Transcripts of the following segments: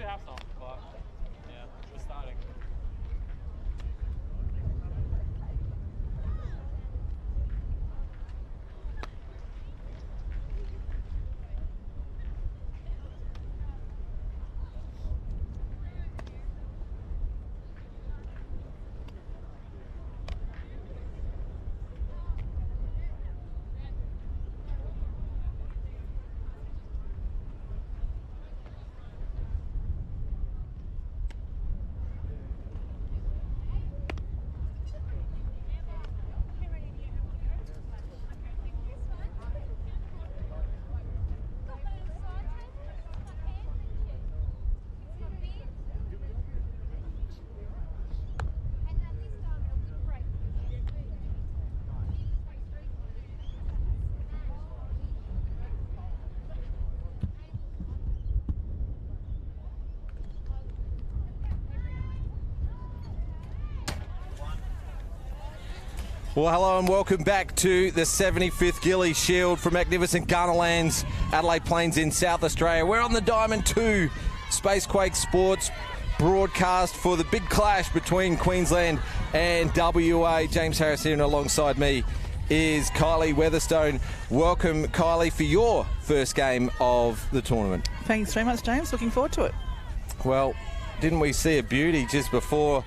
do have some, but yeah, just starting. Well, hello and welcome back to the 75th Gilley Shield from magnificent Gunnerlands, Adelaide Plains in South Australia. We're on the Diamond 2 Spacequake Sports broadcast for the big clash between Queensland and WA. James Harris here, and alongside me is Kylie Weatherstone. Welcome, Kylie, for your first game of the tournament. Thanks very much, James. Looking forward to it. Well, didn't we see a beauty just before?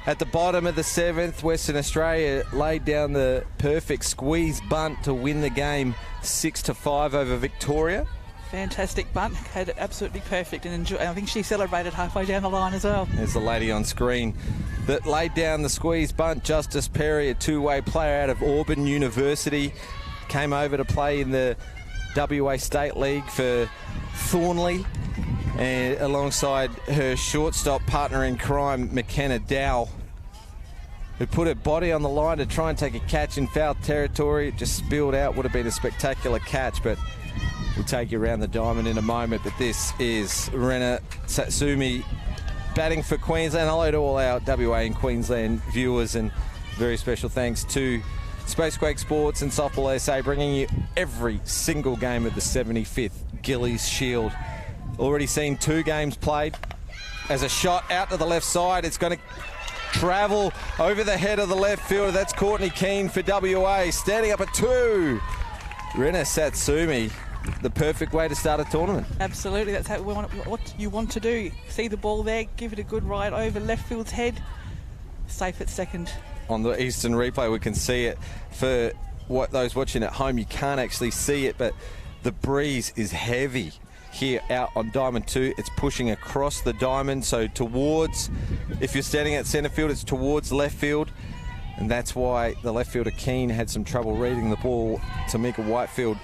At the bottom of the 7th, Western Australia laid down the perfect squeeze bunt to win the game 6-5 over Victoria. Fantastic bunt, had it absolutely perfect, and I think she celebrated halfway down the line as well. There's the lady on screen that laid down the squeeze bunt. Justice Perry, a two-way player out of Auburn University, came over to play in the WA State League for Thornley, and alongside her shortstop partner in crime, McKenna Dow, who put her body on the line to try and take a catch in foul territory. It just spilled out. Would have been a spectacular catch, but we'll take you around the diamond in a moment. But this is Rena Satsumi batting for Queensland. Hello to all our WA and Queensland viewers, and very special thanks to Spacequake Sports and Softball SA, bringing you every single game of the 75th Gilley's Shield. Already seen 2 games played. As a shot out to the left side, it's going to travel over the head of the left fielder. That's Courtney Keane for WA, standing up at 2. Rena Satsumi, the perfect way to start a tournament. Absolutely, that's what you want to do. See the ball there, give it a good ride over left field's head. Safe at second. On the Eastern replay, we can see it. For those watching at home, you can't actually see it, but the breeze is heavy here out on Diamond 2. It's pushing across the diamond, so towards, if you're standing at centre field, it's towards left field, and that's why the left fielder Keane had some trouble reading the ball. Tamika Whitefield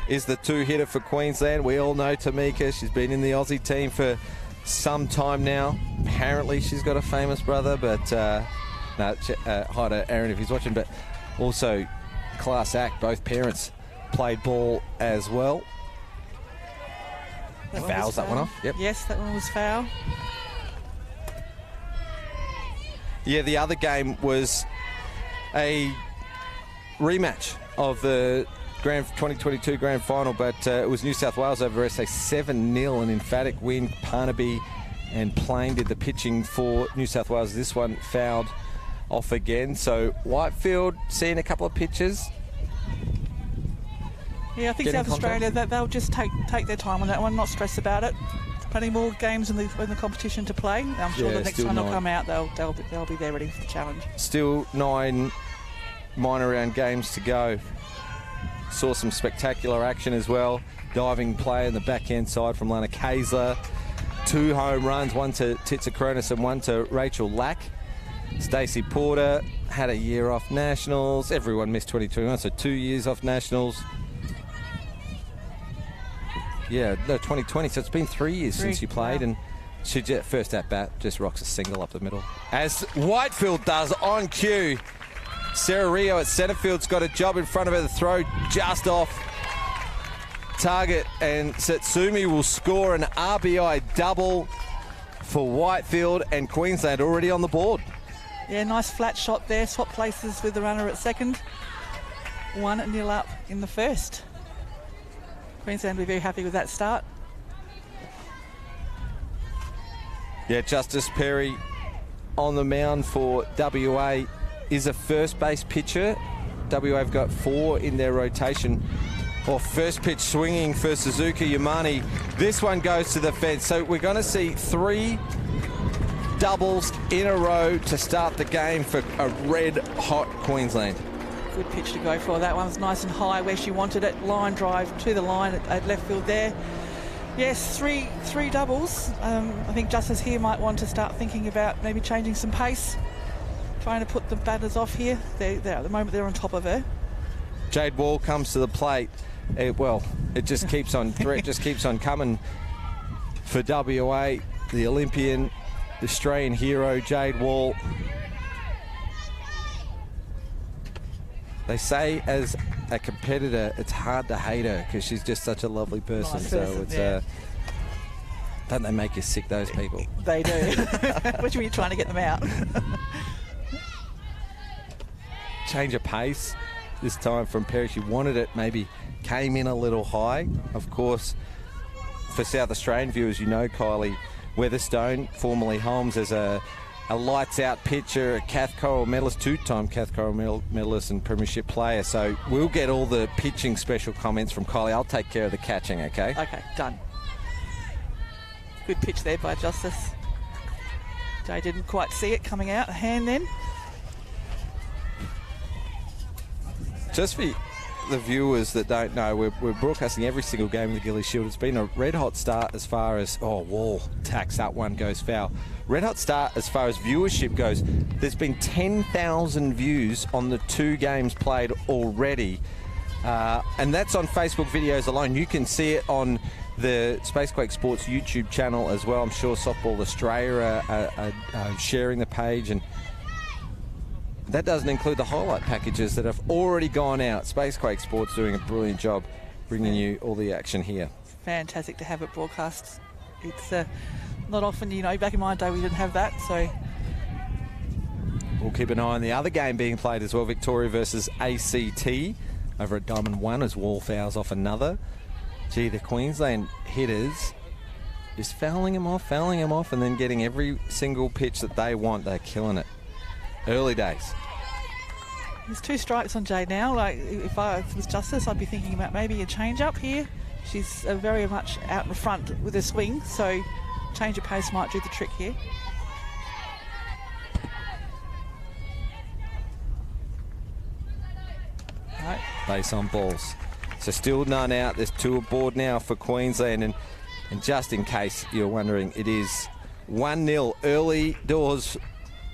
is the 2-hitter for Queensland. We all know Tamika. She's been in the Aussie team for some time now. Apparently she's got a famous brother, but hi to Aaron if he's watching, but also class act. Both parents played ball as well. Fouls that one off. Yep. Yes, that one was foul. Yeah, the other game was a rematch of the 2022 Grand Final, but it was New South Wales over SA 7-0, an emphatic win. Parnaby and Plain did the pitching for New South Wales. This one fouled off again. So Whitefield seeing a couple of pitches. Yeah, I think South Australia, they'll just take their time on that one, not stress about it. Plenty more games in the competition to play. I'm sure the next one will come out. They'll be there ready for the challenge. Still 9 minor round games to go. Saw some spectacular action as well. Diving play in the backhand side from Lana Kaysler. 2 home runs, one to Titsa Cronus and one to Rachel Lack. Stacey Porter had a year off nationals. Everyone missed 2021, so 2 years off nationals. Yeah, no, 2020, so it's been 3 years since she played, and she first at bat just rocks a single up the middle. As Whitefield does on cue. Sarah Rio at centre field's got a job in front of her. The throw just off target, and Satsumi will score an RBI double for Whitefield, and Queensland already on the board. Yeah, nice flat shot there. Swap places with the runner at second. 1-0 up in the first. Queensland will be very happy with that start. Yeah, Justice Perry on the mound for WA is a first base pitcher. WA have got 4 in their rotation. First pitch swinging for Suzuki Yamane. This one goes to the fence. So we're going to see 3 doubles in a row to start the game for a red-hot Queensland. Good pitch to go for. That one's nice and high where she wanted it. Line drive to the line at left field there. Yes, three doubles. I think Justice here might want to start thinking about maybe changing some pace, trying to put the batters off here. They're at the moment they're on top of her. Jade Wall comes to the plate. It just keeps on. Threat just keeps on coming for WA. The Olympian, the Australian hero, Jade Wall. They say as a competitor, it's hard to hate her because she's just such a lovely person. Nice person, it's yeah. Don't they make you sick, those people? They do. Which were you trying to get them out? Change of pace this time from Perry. She wanted it, maybe came in a little high. Of course, for South Australian viewers, you know Kylie Weatherstone, formerly Holmes, as a lights-out pitcher, a Cath Corral medalist, 2-time Cath Corral medalist and premiership player. So we'll get all the pitching special comments from Kylie. I'll take care of the catching, okay? Okay, done. Good pitch there by Justice. Jay didn't quite see it coming out. A hand then. Just for the viewers that don't know, we're broadcasting every single game of the Gilley Shield. It's been a red-hot start as far as... Wall tacks that one, goes foul. Red-hot start as far as viewership goes. There's been 10,000 views on the 2 games played already. And that's on Facebook videos alone. You can see it on the Spacequake Sports YouTube channel as well. I'm sure Softball Australia are sharing the page, and that doesn't include the highlight packages that have already gone out. Spacequake Sports doing a brilliant job bringing you all the action here. Fantastic to have it broadcast. It's not often, back in my day we didn't have that, so... We'll keep an eye on the other game being played as well, Victoria versus ACT over at Diamond 1 as Wall fouls off another. Gee, the Queensland hitters just fouling them off, and then getting every single pitch that they want. They're killing it. Early days. There's 2 strikes on Jade now. Like, if I was Justice, I'd be thinking about maybe a change-up here. She's very much out in front with her swing, so change of pace might do the trick here. Right. Base on balls. So still none out. There's 2 aboard now for Queensland, and just in case you're wondering, it is 1-0 early doors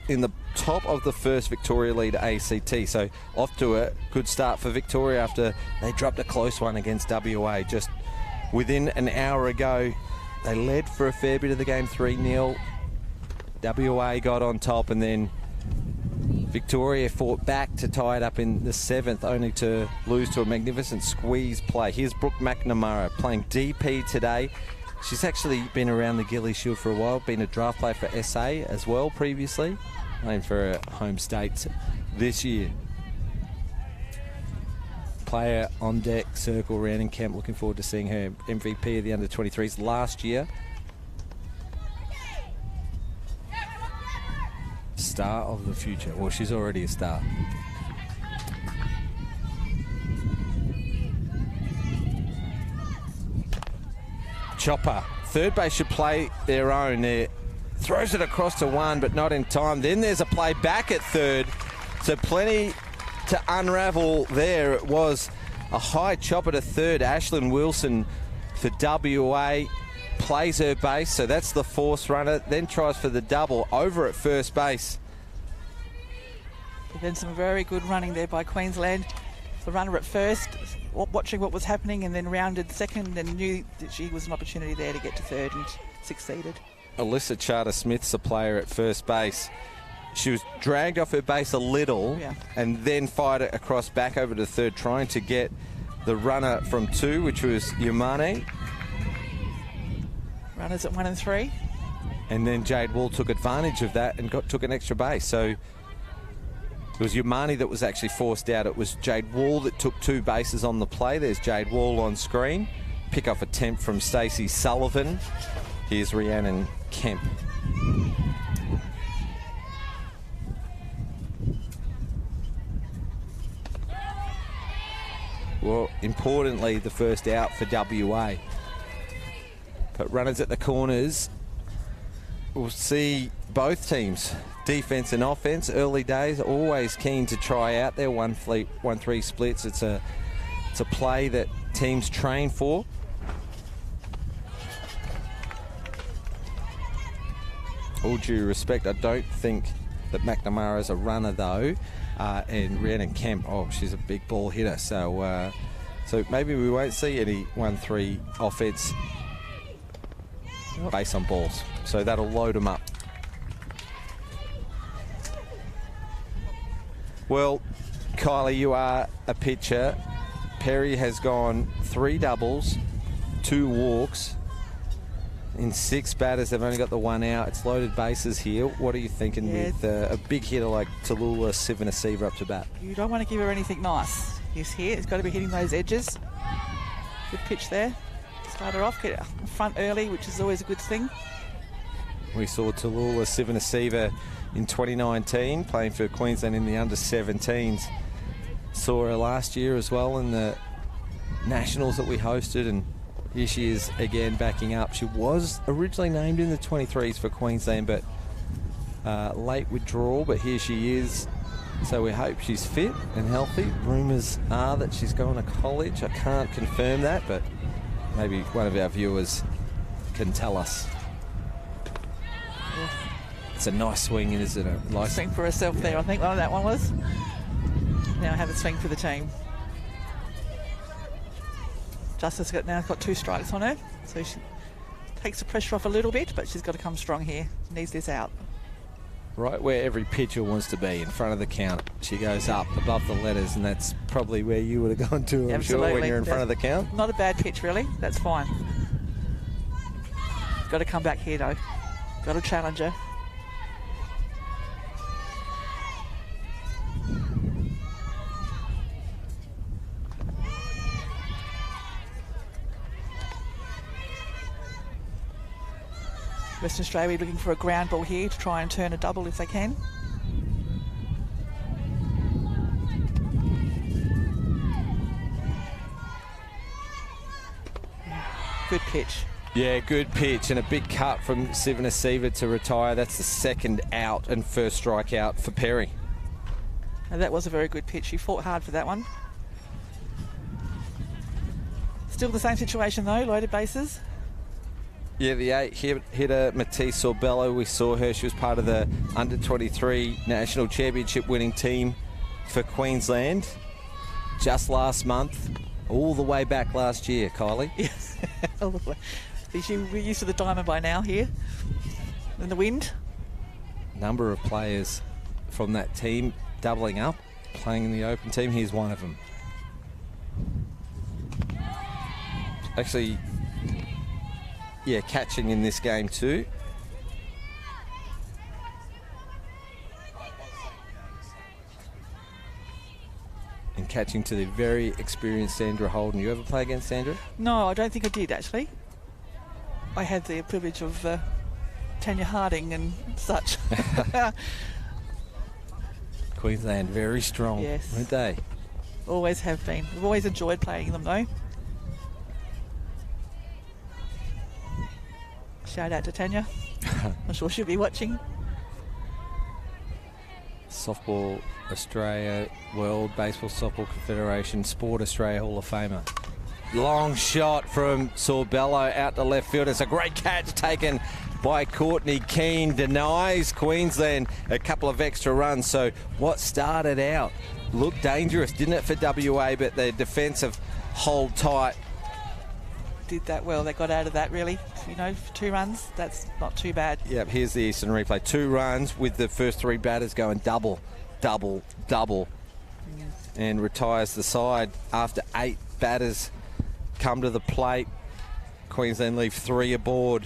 in the top of the first Victoria lead ACT. So off to a good start for Victoria after they dropped a close one against WA just within an hour ago. They led for a fair bit of the game, 3-0. WA got on top, and then Victoria fought back to tie it up in the 7th, only to lose to a magnificent squeeze play. Here's Brooke McNamara playing DP today. She's actually been around the Gilley Shield for a while, been a draft player for SA as well previously, playing for her home state this year. Player on deck, circle around in camp. Looking forward to seeing her MVP of the under-23s last year. Star of the future. Well, she's already a star. Chopper. Third base should play their own there. Throws it across to 1, but not in time. Then there's a play back at third. So plenty to unravel there. It was a high chopper to third. Ashlyn Wilson for WA plays her base, so that's the force runner. Then tries for the double over at first base. But then some very good running there by Queensland. The runner at first, watching what was happening, and then rounded second and knew that she was an opportunity there to get to third, and succeeded. Alyssa Charter-Smith's a player at first base. She was dragged off her base a little, and then fired it across back over to third, trying to get the runner from 2, which was Yamane. Runners at 1 and 3. And then Jade Wall took advantage of that and took an extra base. So it was Yamane that was actually forced out. It was Jade Wall that took 2 bases on the play. There's Jade Wall on screen. Pick-off attempt from Stacey Sullivan. Here's Rhiannon Kemp. well, importantly, the first out for WA. But runners at the corners, we'll see both teams, defence and offence. Early days, always keen to try out their 1-3 splits. It's a play that teams train for. All due respect, I don't think that McNamara's a runner though, and Rhiannon Kemp, she's a big ball hitter. So maybe we won't see any 1-3 offence based on balls. So that'll load them up. Well, Kylie, you are a pitcher. Perry has gone 3 doubles, 2 walks. In 6 batters, they've only got the 1 out. It's loaded bases here. What are you thinking with a big hitter like Tallulah Sivanasiva up to bat? You don't want to give her anything nice. He's here. It's got to be hitting those edges. Good pitch there. Start her off, get her front early, which is always a good thing. We saw Tallulah Sivanasiva in 2019 playing for Queensland in the under-17s. Saw her last year as well in the Nationals that we hosted, and here she is again backing up. She was originally named in the 23s for Queensland, but late withdrawal, but here she is. So we hope she's fit and healthy. Rumours are that she's going to college. I can't confirm that, but maybe one of our viewers can tell us. It's a nice swing, isn't it? Nice swing for herself there, I think that one was. Now have a swing for the team. Justice now got 2 strikes on her, so she takes the pressure off a little bit, but she's got to come strong here. Needs this out. Right where every pitcher wants to be, in front of the count. She goes up above the letters, and that's probably where you would have gone to, I'm sure, when you're in front of the count. Not a bad pitch, really. That's fine. Got to come back here, though. Got to challenge her. Western Australia looking for a ground ball here to try and turn a double if they can. Good pitch. Yeah, good pitch and a big cut from Sivanasiva to retire. That's the 2nd out and 1st strikeout for Perry. Now that was a very good pitch. She fought hard for that one. Still the same situation though, loaded bases. Yeah, the 8 hitter Matisse Sorbello, we saw her. She was part of the under-23 national championship winning team for Queensland just last month, all the way back last year, Kylie. Yes, all the way. We're used to the diamond by now here. And the wind. Number of players from that team doubling up, playing in the open team. Here's one of them. Actually, yeah, catching in this game too. And catching to the very experienced Sandra Holden. You ever play against Sandra? No, I don't think I did, actually. I had the privilege of Tanya Harding and such. Queensland, very strong, yes, weren't they? Always have been. We've always enjoyed playing them, though. Shout out to Tanya. I'm sure she'll be watching. Softball Australia, World Baseball Softball Confederation, Sport Australia Hall of Famer. Long shot from Sorbello out to left field. It's a great catch taken by Courtney Keane. Denies Queensland a couple of extra runs. So what started out looked dangerous, didn't it, for WA, but their defensive hold tight. Did that well. They got out of that, really. You know, for 2 runs, that's not too bad. Yep, here's the Eastern replay. 2 runs with the first 3 batters going double, double, double. And retires the side after 8 batters come to the plate. Queensland leave 3 aboard,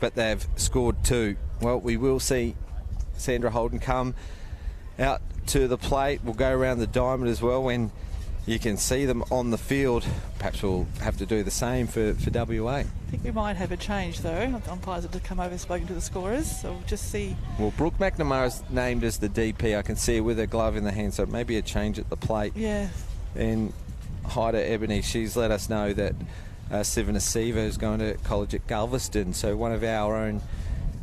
but they've scored 2. Well, we will see Sandra Holden come out to the plate. We'll go around the diamond as well when you can see them on the field. Perhaps we'll have to do the same for WA. I think we might have a change, though. Umpires have come over and spoken to the scorers, so we'll just see. Well, Brooke McNamara's named as the DP. I can see her with her glove in the hand, so it may be a change at the plate. Yeah. And hi to Ebony. She's let us know that Sivana Siva is going to college at Galveston. So one of our own,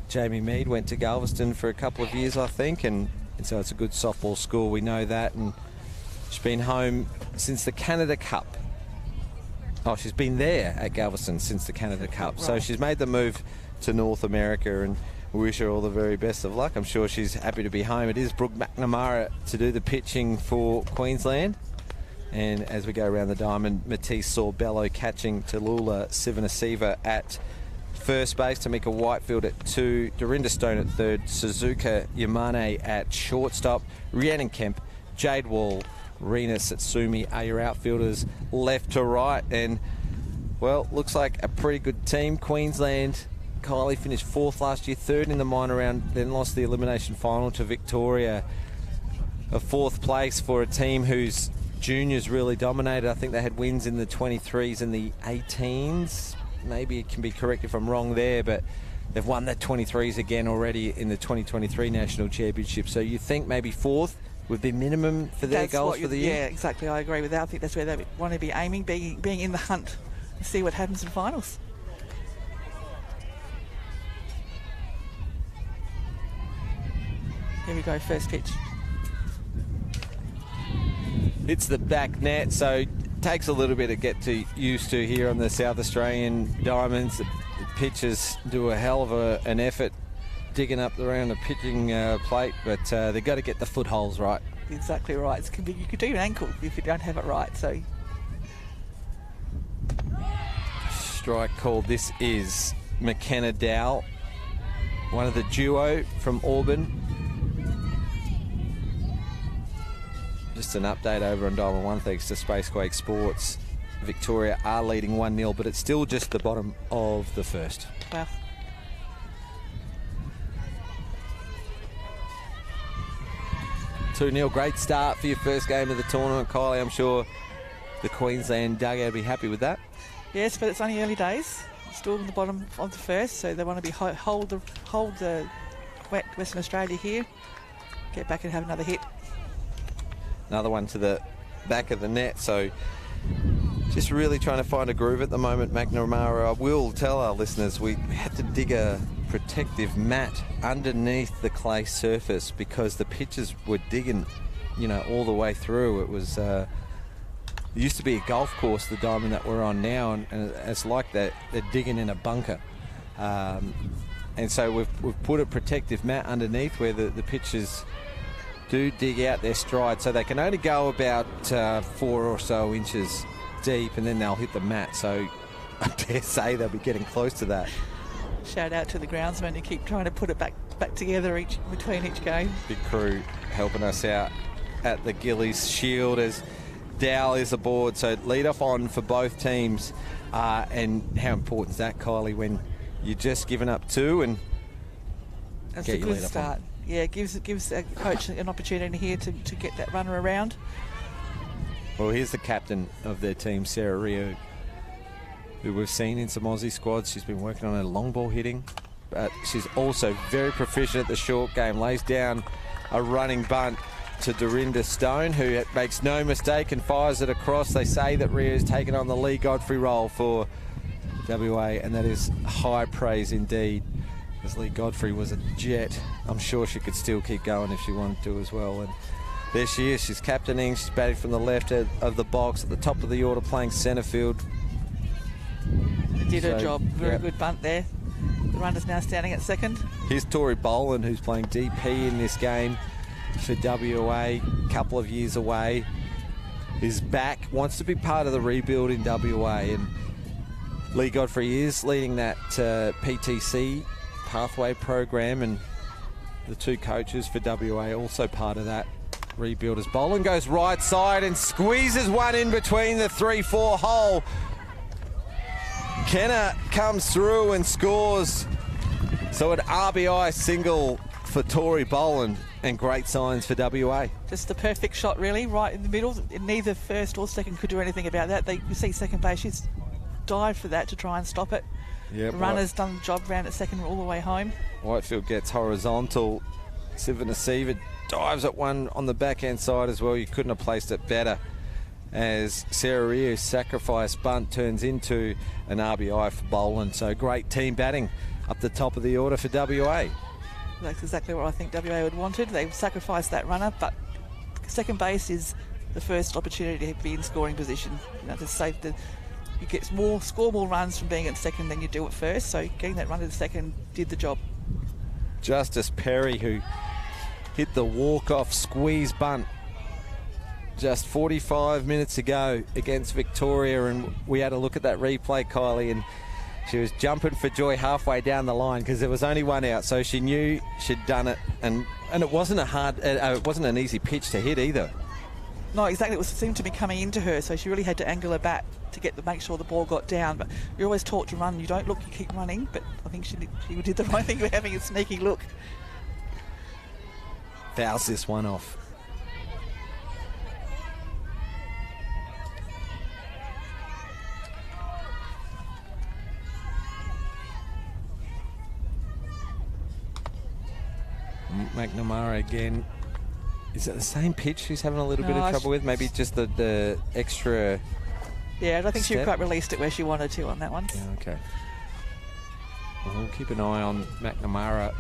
Jamie Mead, went to Galveston for a couple of years, I think, and so it's a good softball school. We know that, and she's been home since the Canada Cup. Oh, she's been there at Galveston since the Canada Cup. Right. So she's made the move to North America, and we wish her all the very best of luck. I'm sure she's happy to be home. It is Brooke McNamara to do the pitching for Queensland. And as we go around the diamond, Matisse Sorbello catching Tallulah Sivanasiva at first base, Tamika Whitefield at 2, Dorinda Stone at 3rd, Suzuka Yamane at shortstop, Rhiannon Kemp, Jade Wall, Rena Satsumi are your outfielders left to right. And, well, looks like a pretty good team. Queensland, Kylie finished 4th last year, 3rd in the minor round, then lost the elimination final to Victoria. A 4th place for a team whose juniors really dominated. I think they had wins in the 23s and the 18s. Maybe it can be correct if I'm wrong there, but they've won the 23s again already in the 2023 National Championship. So you think maybe 4th would be minimum for their goals for the year? Yeah, exactly. I agree with that. I think that's where they want to be aiming, being in the hunt, and see what happens in finals. Here we go, first pitch. It's the back net, so it takes a little bit to get used to here on the South Australian Diamonds. The pitchers do a hell of an effort digging up around the pitching plate, but they've got to get the footholds right. Exactly right. You could do an ankle if you don't have it right. So Strike call. This is McKenna Dowell, one of the duo from Auburn. Just an update over on Diamond 1 thanks to Spacequake Sports. Victoria are leading 1-0, but it's still just the bottom of the first. Wow. Two-0, great start for your first game of the tournament, Kylie. I'm sure the Queensland dugout will be happy with that. Yes, but it's only early days. Still in the bottom of the first, so they want to be hold the Western Australia here. Get back and have another hit. Another one to the back of the net, so just really trying to find a groove at the moment, McNamara. I will tell our listeners we had to dig a protective mat underneath the clay surface because the pitchers were digging, all the way through. It was it used to be a golf course, the diamond that we're on now, and it's like that they're digging in a bunker. And so we've put a protective mat underneath where the pitchers do dig out their stride, so they can only go about 4 or so inches deep, and then they'll hit the mat. So I dare say they'll be getting close to that. Shout out to the groundsmen who keep trying to put it back together between each game. Big crew helping us out at the Gilley's Shield as Dowell is aboard. So lead off on for both teams. And how important is that, Kylie, when you're just giving up 2 and That's get a your good lead off start. on? Yeah, it gives a coach an opportunity here to get that runner around. Well, here's the captain of their team, Sarah Rio, who we've seen in some Aussie squads. She's been working on her long ball hitting, but she's also very proficient at the short game. Lays down a running bunt to Dorinda Stone, who makes no mistake and fires it across. They say that Rio's taken on the Lee Godfrey role for WA, and that is high praise indeed, as Lee Godfrey was a jet. I'm sure she could still keep going if she wanted to as well. And there she is. She's captaining. She's batting from the left of the box at the top of the order, playing centre field. Did her job. Very good bunt there. The runner's now standing at second. Here's Tori Boland, who's playing DP in this game for WA. Couple of years away. Is back. Wants to be part of the rebuild in WA. And Lee Godfrey is leading that PTC pathway program, and the 2 coaches for WA also part of that rebuild. As Boland goes right side and squeezes one in between the 3-4 hole. Kenna comes through and scores. So an RBI single for Tori Boland, and great signs for WA. Just the perfect shot, really, right in the middle. Neither first or second could do anything about that. You see second base, she's dived for that to try and stop it. Yep, the runner's done the job round at second all the way home. Whitefield gets horizontal. Sivanasiva dives at one on the backhand side as well. You couldn't have placed it better. as Sarah Rio's sacrifice bunt turns into an RBI for Boland. So great team batting up the top of the order for WA. That's exactly what I think WA would wanted. They've sacrificed that runner, but second base is the first opportunity to be in scoring position. You know, to save the, you get score more runs from being at second than you do at first. So getting that run to the second did the job. Justice Perry, who hit the walk-off squeeze bunt just 45 minutes ago against Victoria, and we had a look at that replay, Kylie, and she was jumping for joy halfway down the line because there was only one out, so she knew she'd done it, and it wasn't it wasn't an easy pitch to hit either. No, exactly. It seemed to be coming into her, so she really had to angle her bat to make sure the ball got down. But you're always taught to run. You don't look, you keep running. But I think she did the right thing by having a sneaky look. Fouls this one off. McNamara again. Is it the same pitch she's having a little bit of trouble with? Maybe just the extra. Yeah, I don't think step. she quite released it where she wanted to on that one. Yeah, okay. Well, we'll keep an eye on McNamara.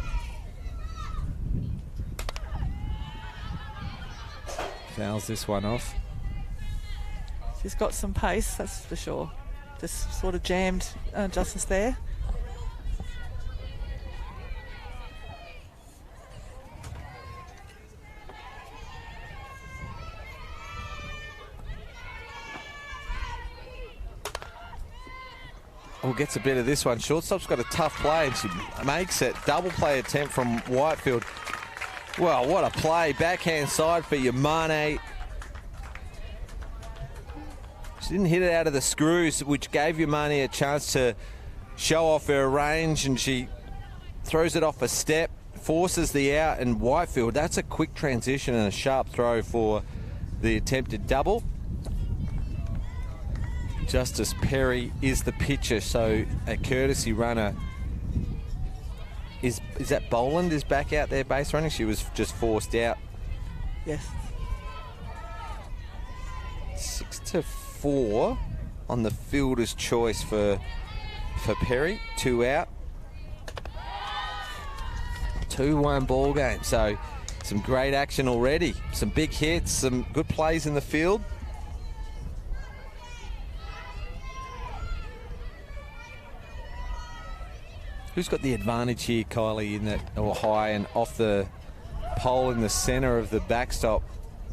Fouls this one off. She's got some pace, that's for sure. Just sort of jammed Justice there. Oh, gets a bit of this one. Shortstop's got a tough play and she makes it. Double play attempt from Whitefield. Well, what a play. Backhand side for Yamane. She didn't hit it out of the screws, which gave Yamane a chance to show off her range, and she throws it off a step, forces the out, and Whitefield, that's a quick transition and a sharp throw for the attempted double. Justice Perry is the pitcher, so a courtesy runner. Is that Boland is back out there base running? She was just forced out. Yes. 6-4 on the fielder's choice for Perry. 2 out. 2-1 ball game. So some great action already. Some big hits, some good plays in the field. Who's got the advantage here, Kylie, in that, or high and off the pole in the centre of the backstop?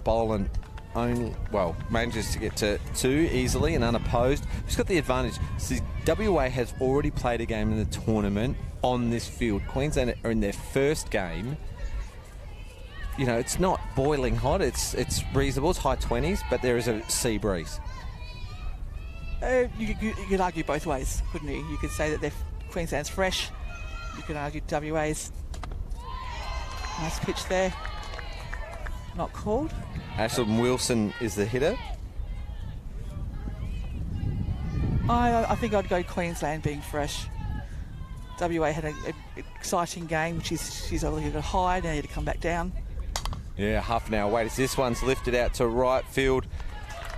Boland only, well, manages to get to 2 easily and unopposed. Who's got the advantage? See, WA has already played a game in the tournament on this field. Queensland are in their first game. You know, it's not boiling hot. It's reasonable. It's high 20s, but there is a sea breeze. You could argue both ways, couldn't you? You could say that Queensland's fresh. You could argue WA's. Nice pitch there. Not called. Ashlyn Wilson is the hitter. I think I'd go Queensland being fresh. WA had an exciting game, which she's obviously got to hide, now to come back down. Yeah, half an hour wait as this one's lifted out to right field.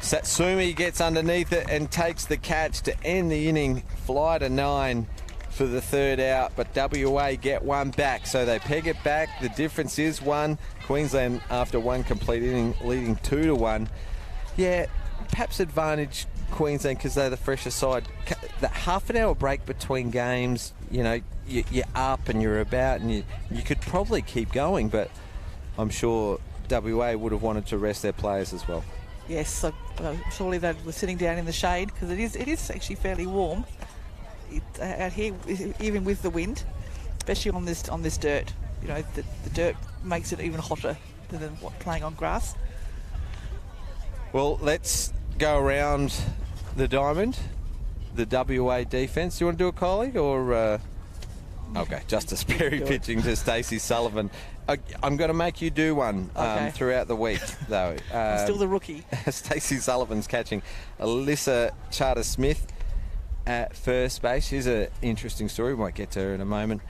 Satsumi gets underneath it and takes the catch to end the inning. Fly to 9 for the 3rd out, but WA get one back, so they peg it back. The difference is 1. Queensland, after 1 complete inning, leading 2-1. Yeah, perhaps advantage Queensland because they're the fresher side. That half an hour break between games, you know, you're up and you're about, and you could probably keep going, but I'm sure WA would have wanted to rest their players as well. Yes, so, surely they were sitting down in the shade because it is actually fairly warm out here, even with the wind, especially on this dirt. You know, the dirt makes it even hotter than playing on grass. Well, let's go around the diamond. The WA defence. Do you want to do it, Kylie, or? Okay, Justice Perry pitching to Stacey Sullivan. I'm going to make you do one throughout the week, though. I'm still the rookie. Stacey Sullivan's catching Alyssa Charter-Smith at first base. Here's an interesting story. We might get to her in a moment.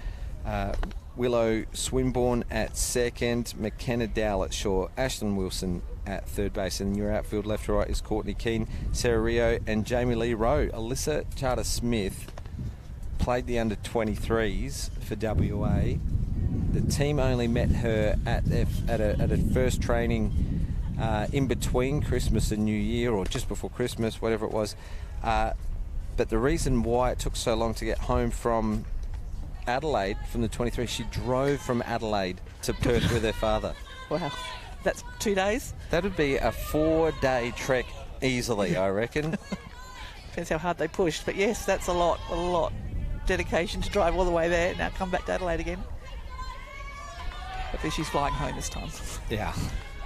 Willow Swinburne at second. McKenna Dowell at short. Ashlyn Wilson at third base. And your outfield left to right is Courtney Keane, Sarah Rio and Jamie Lee Rowe. Alyssa Charter-Smith played the under-23s for WA. The team only met her at a first training in between Christmas and New Year, or just before Christmas, whatever it was. But the reason why it took so long to get home from Adelaide, from the 23, she drove from Adelaide to Perth with her father. Wow. That's 2 days? That would be a 4-day trek easily, I reckon. Depends how hard they pushed. But yes, that's a lot. Dedication to drive all the way there, now come back to Adelaide again. Hopefully she's flying home this time. Yeah.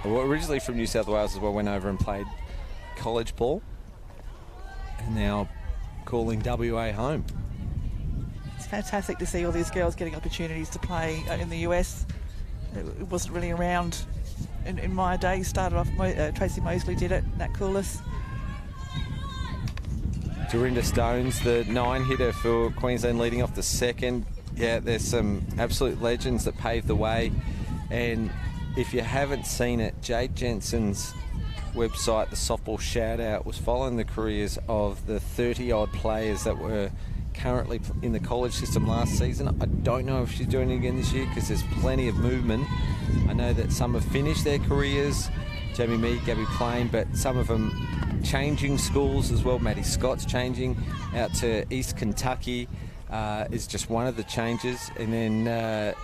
Well, originally from New South Wales as well, went over and played college ball. And now calling WA home. It's fantastic to see all these girls getting opportunities to play in the US. It wasn't really around in my day. Started off, Tracy Mosley did it, Nat Coulis. Dorinda Stones, the 9-hitter for Queensland, leading off the second. Yeah, there's some absolute legends that paved the way. And if you haven't seen it, Jade Jensen's website, the Softball Shoutout, was following the careers of the 30-odd players that were currently in the college system last season. I don't know if she's doing it again this year because there's plenty of movement. I know that some have finished their careers, Jamie Mead, Gabby Plain, but some of them changing schools as well. Maddie Scott's changing out to East Kentucky is just one of the changes. And then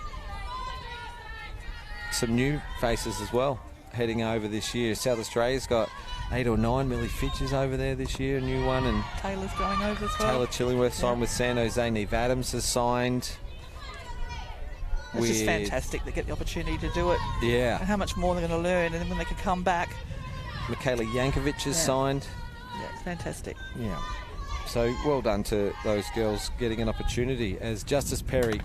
some new faces as well heading over this year. South Australia's got 8 or 9. Millie Fitch is over there this year, a new one. And Taylor's going over as well. Taylor Chillingworth signed with San Jose. Neve Adams has signed. It's just fantastic to get the opportunity to do it. Yeah. And how much more they're going to learn, and then when they can come back. Michaela Yankovic has signed. Yeah, it's fantastic. Yeah. So well done to those girls getting an opportunity as Justice Perry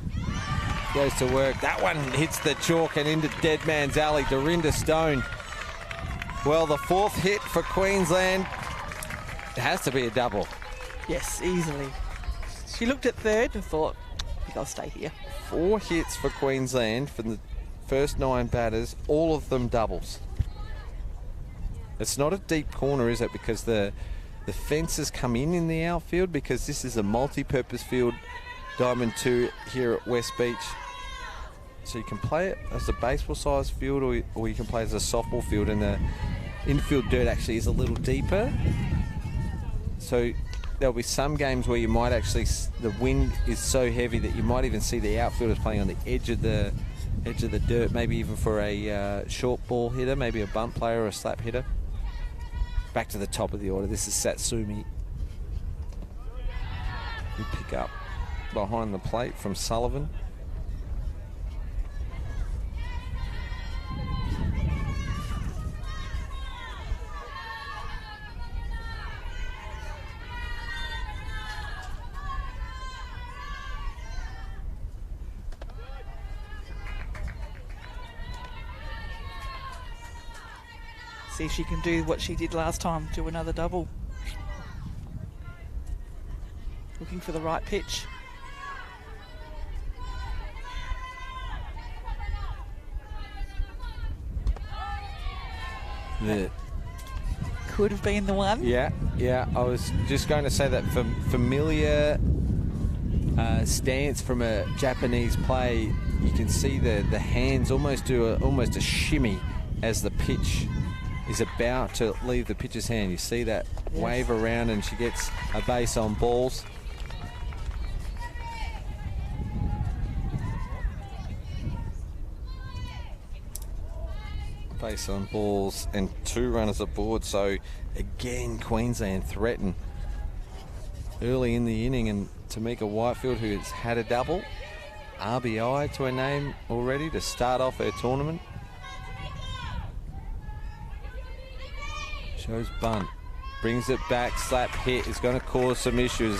goes to work. That one hits the chalk and into dead man's alley. Dorinda Stone. Well, the 4th hit for Queensland. It has to be a double. Yes, easily. She looked at third and thought, I think I'll stay here. 4 hits for Queensland from the first 9 batters, all of them doubles. It's not a deep corner, is it? Because the fences come in the outfield, because this is a multi-purpose field, Diamond 2 here at West Beach. So you can play it as a baseball-sized field, or you can play it as a softball field, and the infield dirt actually is a little deeper. So there'll be some games where you might actually, the wind is so heavy that you might even see the outfielders playing on the edge of the dirt, maybe even for a short ball hitter, maybe a bunt player or a slap hitter. Back to the top of the order. This is Satsumi. We pick up behind the plate from Sullivan. See if she can do what she did last time, do another double. Looking for the right pitch. Could have been the one. Yeah. I was just going to say that familiar stance from a Japanese play. You can see the hands almost do a shimmy as the pitch is about to leave the pitcher's hand. You see that wave around, and she gets a base on balls. Base on balls and 2 runners aboard. So again, Queensland threaten early in the inning, and Tamika Whitefield, who has had a double, RBI to her name already to start off her tournament. Shows bunt, brings it back, slap hit is going to cause some issues.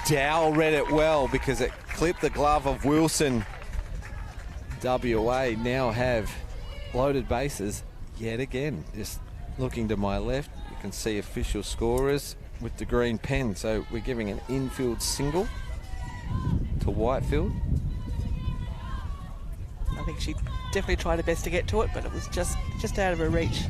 Dow read it well because it clipped the glove of Wilson. WA now have loaded bases yet again. Just looking to my left, you can see official scorers with the green pen. So we're giving an infield single to Whitefield. I think she definitely tried her best to get to it, but it was just out of her reach.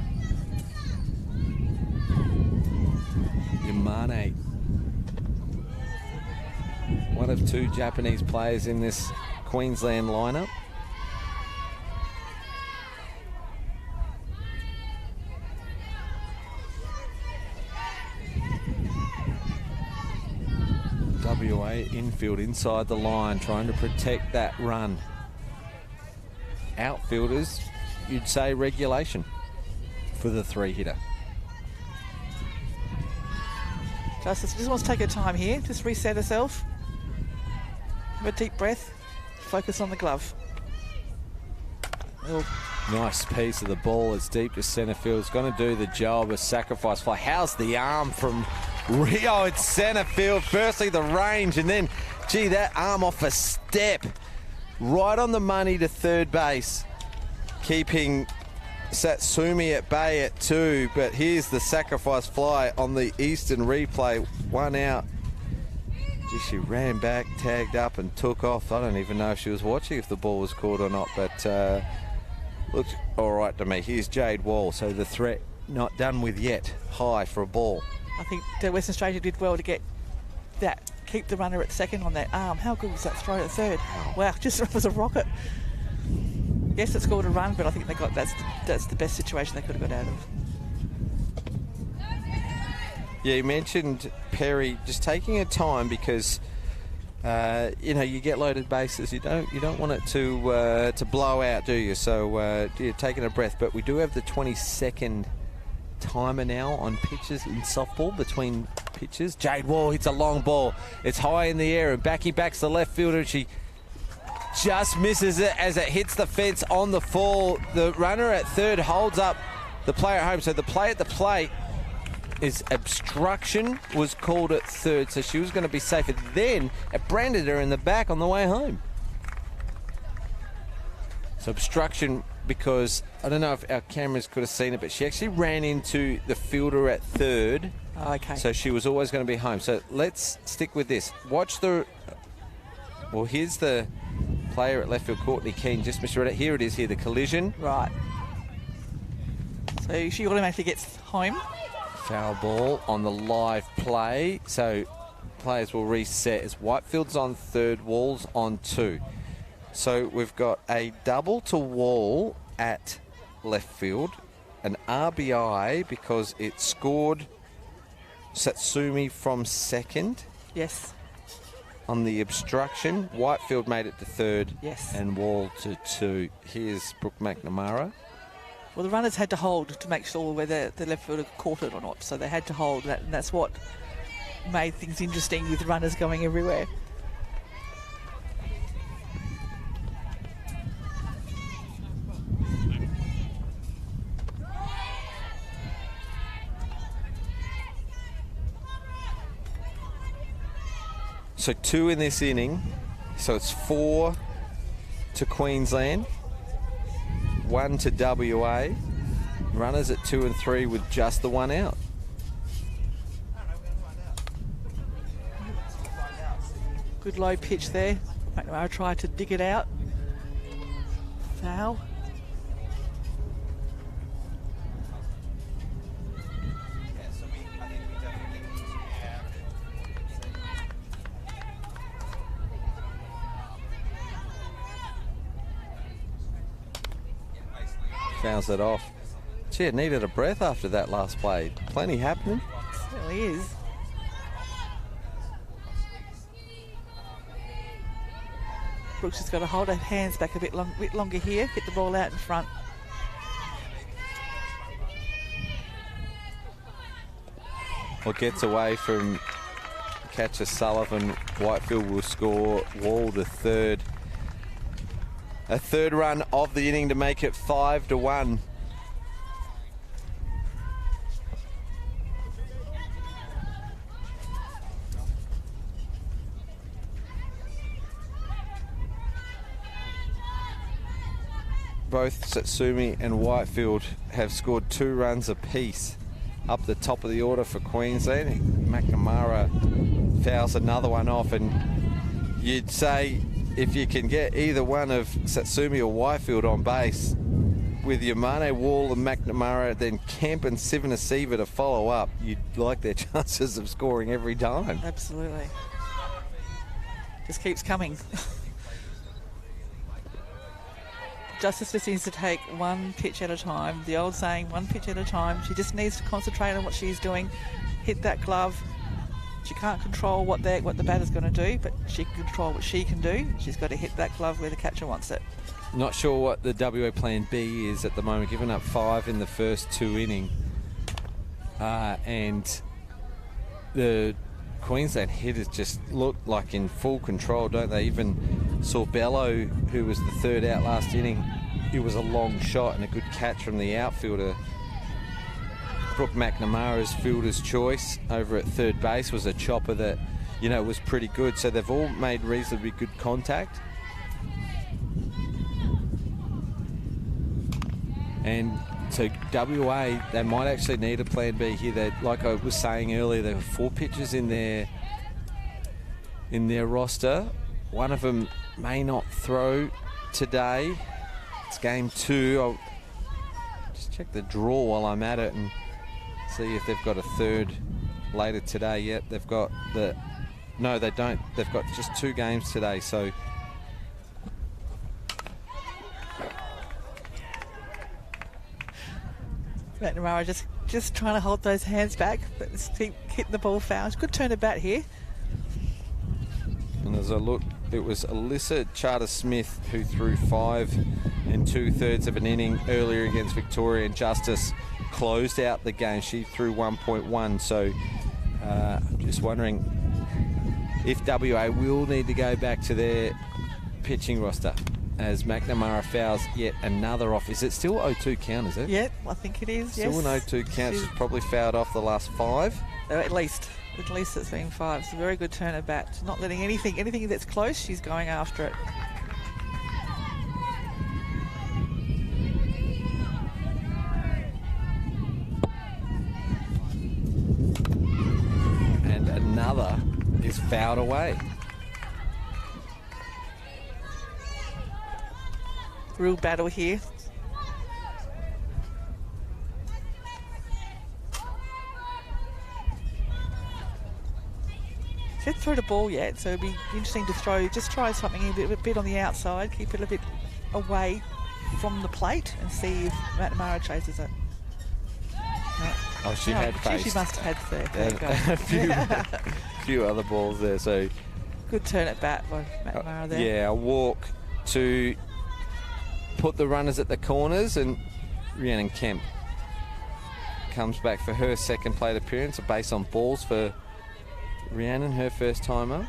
one of two Japanese players in this Queensland lineup. WA infield inside the line, trying to protect that run. Outfielders, you'd say regulation for the three-hitter. Justice just wants to take her time here, just reset herself. Have a deep breath, focus on the glove. Oh. Nice piece of the ball. It's deep to centre field. It's going to do the job. A sacrifice fly. How's the arm from Rio at centre field? Firstly, the range, and then, gee, that arm off a step. Right on the money to third base. Keeping Satsumi at bay at 2. But here's the sacrifice fly on the Eastern replay. 1 out. Gee, she ran back, tagged up, and took off. I don't even know if she was watching if the ball was caught or not, but looked all right to me. Here's Jade Wall, so the threat not done with yet. High for a ball. I think the Western Australia did well to get that, keep the runner at second on that arm. How good was that throw at third? Wow, just was a rocket. Yes, it scored a run, but I think they got that's the best situation they could have got out of. Yeah, you mentioned Perry just taking her time because you know, you get loaded bases. You don't want it to blow out, do you? So you're taking a breath. But we do have the 20-second timer now on pitches in softball between pitches. Jade Wall hits a long ball. It's high in the air, and Backy backs the left fielder. She just misses it as it hits the fence on the fall. The runner at third holds up the player at home. So the play at the plate is obstruction was called at third, so she was going to be safe. And then it branded her in the back on the way home. So obstruction, because I don't know if our cameras could have seen it, but she actually ran into the fielder at third. Oh, okay. So she was always going to be home. So let's stick with this. Watch the... Well, here's the player at left field, Courtney Keane. Just misread it. Here it is here, the collision. Right. So she automatically gets home. Foul ball on the live play. So players will reset as Whitefield's on third, Wall's on 2. So we've got a double to Wall at left field, an RBI because it scored Satsumi from second. Yes. On the obstruction, Whitefield made it to third. Yes. And Wall to 2. Here's Brooke McNamara. Well, the runners had to hold to make sure whether the left fielder caught it or not. So they had to hold that, and that's what made things interesting with runners going everywhere. So 2 in this inning. So it's 4 to Queensland, 1 to WA. Runners at 2 and 3 with just the 1 out. Good low pitch there. McNamara tried to dig it out. Foul. Fouls it off. Gee, it needed a breath after that last play. Plenty happening. Certainly is. Brooks has got to hold her hands back a bit longer here. Get the ball out in front. Well, gets away from catcher Sullivan. Whitefield will score. Wall the third. A third run of the inning to make it 5-1. Both Satsumi and Whitefield have scored 2 runs apiece up the top of the order for Queensland. McNamara fouls another one off, and you'd say if you can get either one of Satsumi or Whitefield on base with Yamane, Wall and McNamara, then Kemp and Sivanasiva to follow up, you'd like their chances of scoring every time. Absolutely. just keeps coming. Justice just needs to take one pitch at a time. The old saying, one pitch at a time. She just needs to concentrate on what she's doing, hit that glove. She can't control what the batter's going to do, but she can control what she can do. She's got to hit that glove where the catcher wants it. Not sure what the WA plan B is at the moment, giving up 5 in the first 2 innings. And the Queensland hitters just look like in full control, don't they? Even saw Bello, who was the third out last inning. It was a long shot and a good catch from the outfielder. Brooke McNamara's fielder's choice over at third base was a chopper that, you know, was pretty good. So they've all made reasonably good contact. And so WA, they might actually need a plan B here. They, like I was saying earlier, there were 4 pitchers in their roster. One of them may not throw today. It's game 2. I'll just check the draw while I'm at it and see if they've got a third later today yet. They've got no, they don't. They've got just 2 games today, so McNamara just trying to hold those hands back, but just keep hitting the ball foul. Good turn of bat here. And as I look, it was Alyssa Charter-Smith who threw 5 2/3 of an inning earlier against Victoria, and Justice closed out the game. She threw 1.1, so I'm just wondering if WA will need to go back to their pitching roster as McNamara fouls yet another off. Is it still 0-2 count, is it? Yeah, I think it is, yes. Still an 0-2 count. She's probably fouled off the last 5. At least it's been 5. It's a very good turn of bat. She's not letting anything that's close, she's going after it. And another is fouled away. Real battle here. She hasn't thrown the ball yet, so it'd be interesting to try something a bit on the outside, keep it a bit away from the plate and see if McNamara chases it. No. Oh, she had faced. She must have had there. A few other balls there, so good turn at bat by McNamara there. Yeah, a walk to put the runners at the corners, and Rhiannon Kemp comes back for her second plate appearance. A base on balls for Rhiannon, her first timer.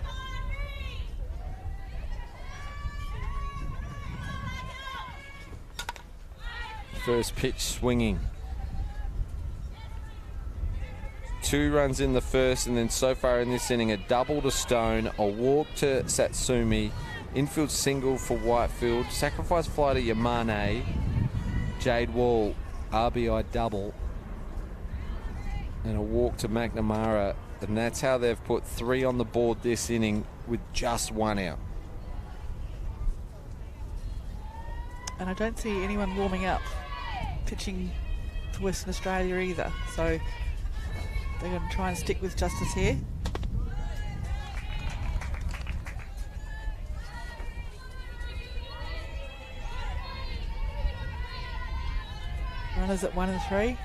First pitch swinging. 2 runs in the first, and then so far in this inning, a double to Stone, a walk to Satsumi, infield single for Whitefield, sacrifice fly to Yamane, Jade Wall, RBI double, and a walk to McNamara. And that's how they've put 3 on the board this inning with just 1 out. And I don't see anyone warming up pitching to Western Australia either. So they're going to try and stick with Justice here. Runners at 1 and 3.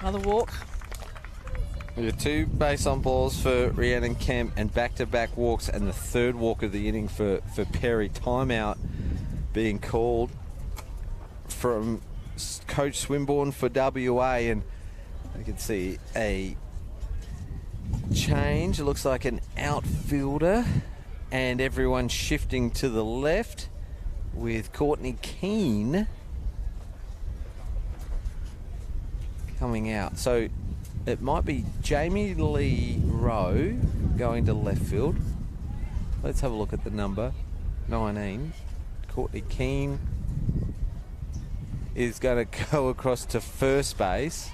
Another walk. We got 2 base on balls for Rhiannon Kemp and back-to-back walks, and the third walk of the inning for Perry. Timeout being called from Coach Swinburne for WA, and I can see a change. It looks like an outfielder, and everyone shifting to the left with Courtney Keane coming out. So it might be Jamie Lee Rowe going to left field. Let's have a look at the number. 19. Courtney Keane is going to go across to first base.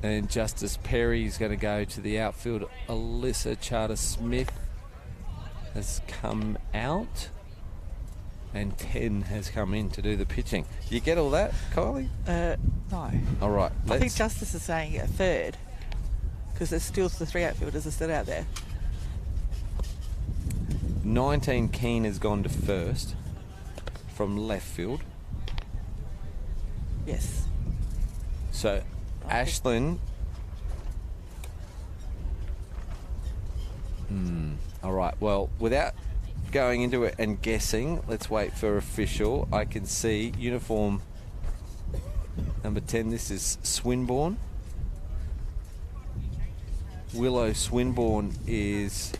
And Justice Perry's going to go to the outfield. Alyssa Charter-Smith has come out. And 10 has come in to do the pitching. You get all that, Kylie? No. All right. I think Justice is saying a third, because there's still the 3 outfielders are still out there. 19 Keane has gone to first from left field. Yes. So Ashlyn. All right. Well, without going into it and guessing, let's wait for official. I can see uniform number 10. This is Swinburne. Willow Swinburne is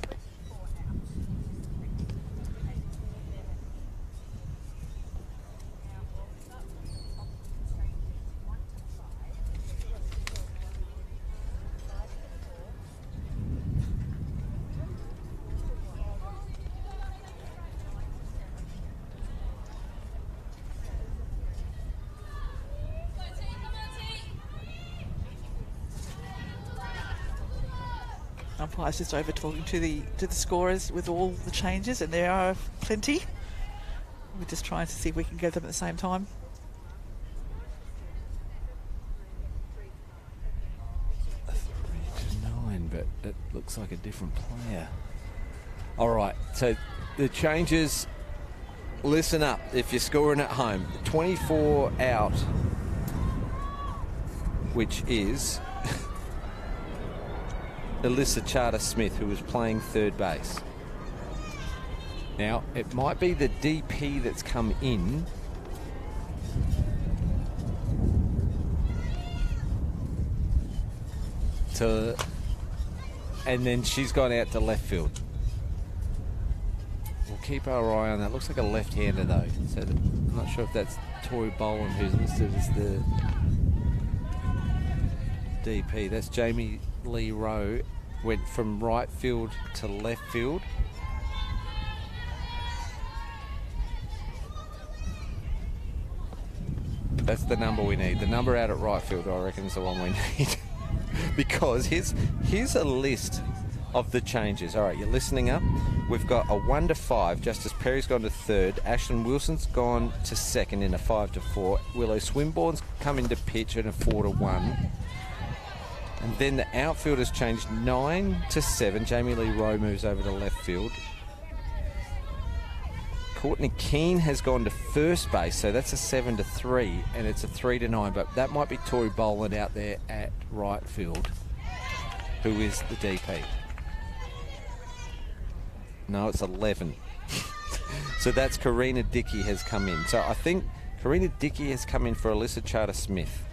umpire's just over talking to the scorers with all the changes, and there are plenty. We're just trying to see if we can get them at the same time. a 3-9, but it looks like a different player. All right, so the changes. Listen up if you're scoring at home. 24 out, which is Alyssa Charter-Smith, who was playing third base. Now, it might be the DP that's come in. And then she's gone out to left field. We'll keep our eye on that. Looks like a left-hander, though. So I'm not sure if that's Tori Boland, who's listed as the DP. That's Jamie Lee Rowe. Went from right field to left field. That's the number we need. The number out at right field, I reckon, is the one we need. Because here's a list of the changes. All right, you're listening up. We've got a 1 to 5. Justice Perry's gone to third. Ashlyn Wilson's gone to second in a 5 to 4. Willow Swinburne's come into pitch in a 4 to 1. And then the outfield has changed 9 to 7. Jamie Lee Rowe moves over to left field. Courtney Keane has gone to first base, so that's a 7 to 3, and it's a 3 to 9. But that might be Tori Boland out there at right field, who is the DP. No, it's 11. So that's Karina Dickey has come in. So I think Karina Dickey has come in for Alyssa Charter-Smith.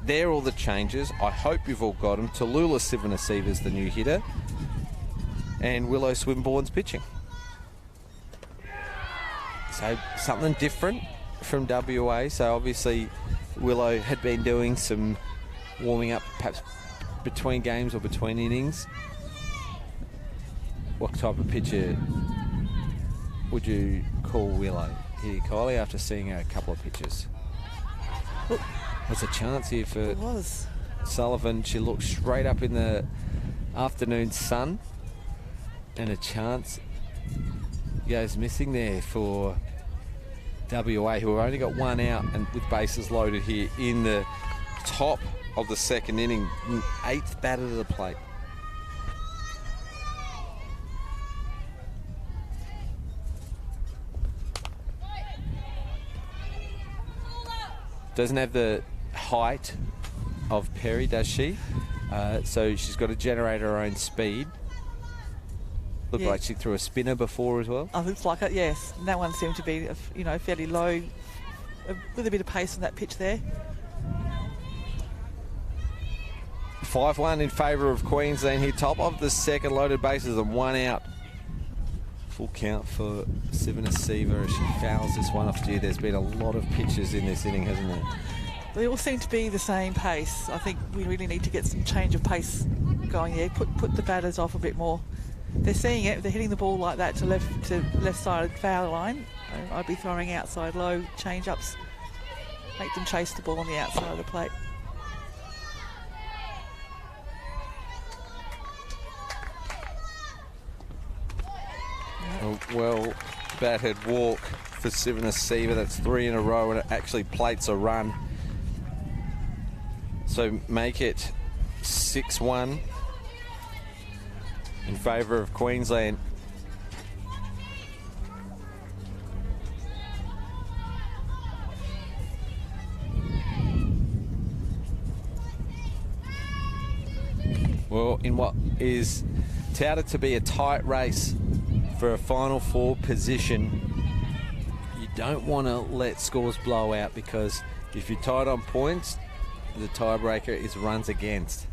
They're all the changes. I hope you've all got them. Tallulah Sivanasiva is the new hitter. And Willow Swinburne's pitching. So something different from WA. So obviously Willow had been doing some warming up perhaps between games or between innings. What type of pitcher would you call Willow here, Kylie, after seeing a couple of pitches? Look. There's a chance here for Sullivan. She looked straight up in the afternoon sun. And a chance goes missing there for WA, who have only got 1 out and with bases loaded here in the top of the second inning. 8th batter to the plate. Doesn't have the height of Perry, does she? So she's got to generate her own speed. Looked like she threw a spinner before as well. Oh, looks like it, yes. And that one seemed to be, fairly low, with a bit of pace on that pitch there. 5-1 in favour of Queensland here. Top of the second, loaded bases and 1 out. Full count for Sivanasiva as she fouls this one off. Gee, there's been a lot of pitches in this inning, hasn't there? They all seem to be the same pace. I think we really need to get some change of pace going here. Put the batters off a bit more. They're seeing it. They're hitting the ball like that to left side foul line. I'd be throwing outside low change-ups. Make them chase the ball on the outside of the plate. A well batted walk for Sivana. That's 3 in a row, and it actually plates a run. So make it 6-1 in favour of Queensland. Well, in what is touted to be a tight race for a Final Four position, you don't want to let scores blow out, because if you're tied on points, the tiebreaker is runs against.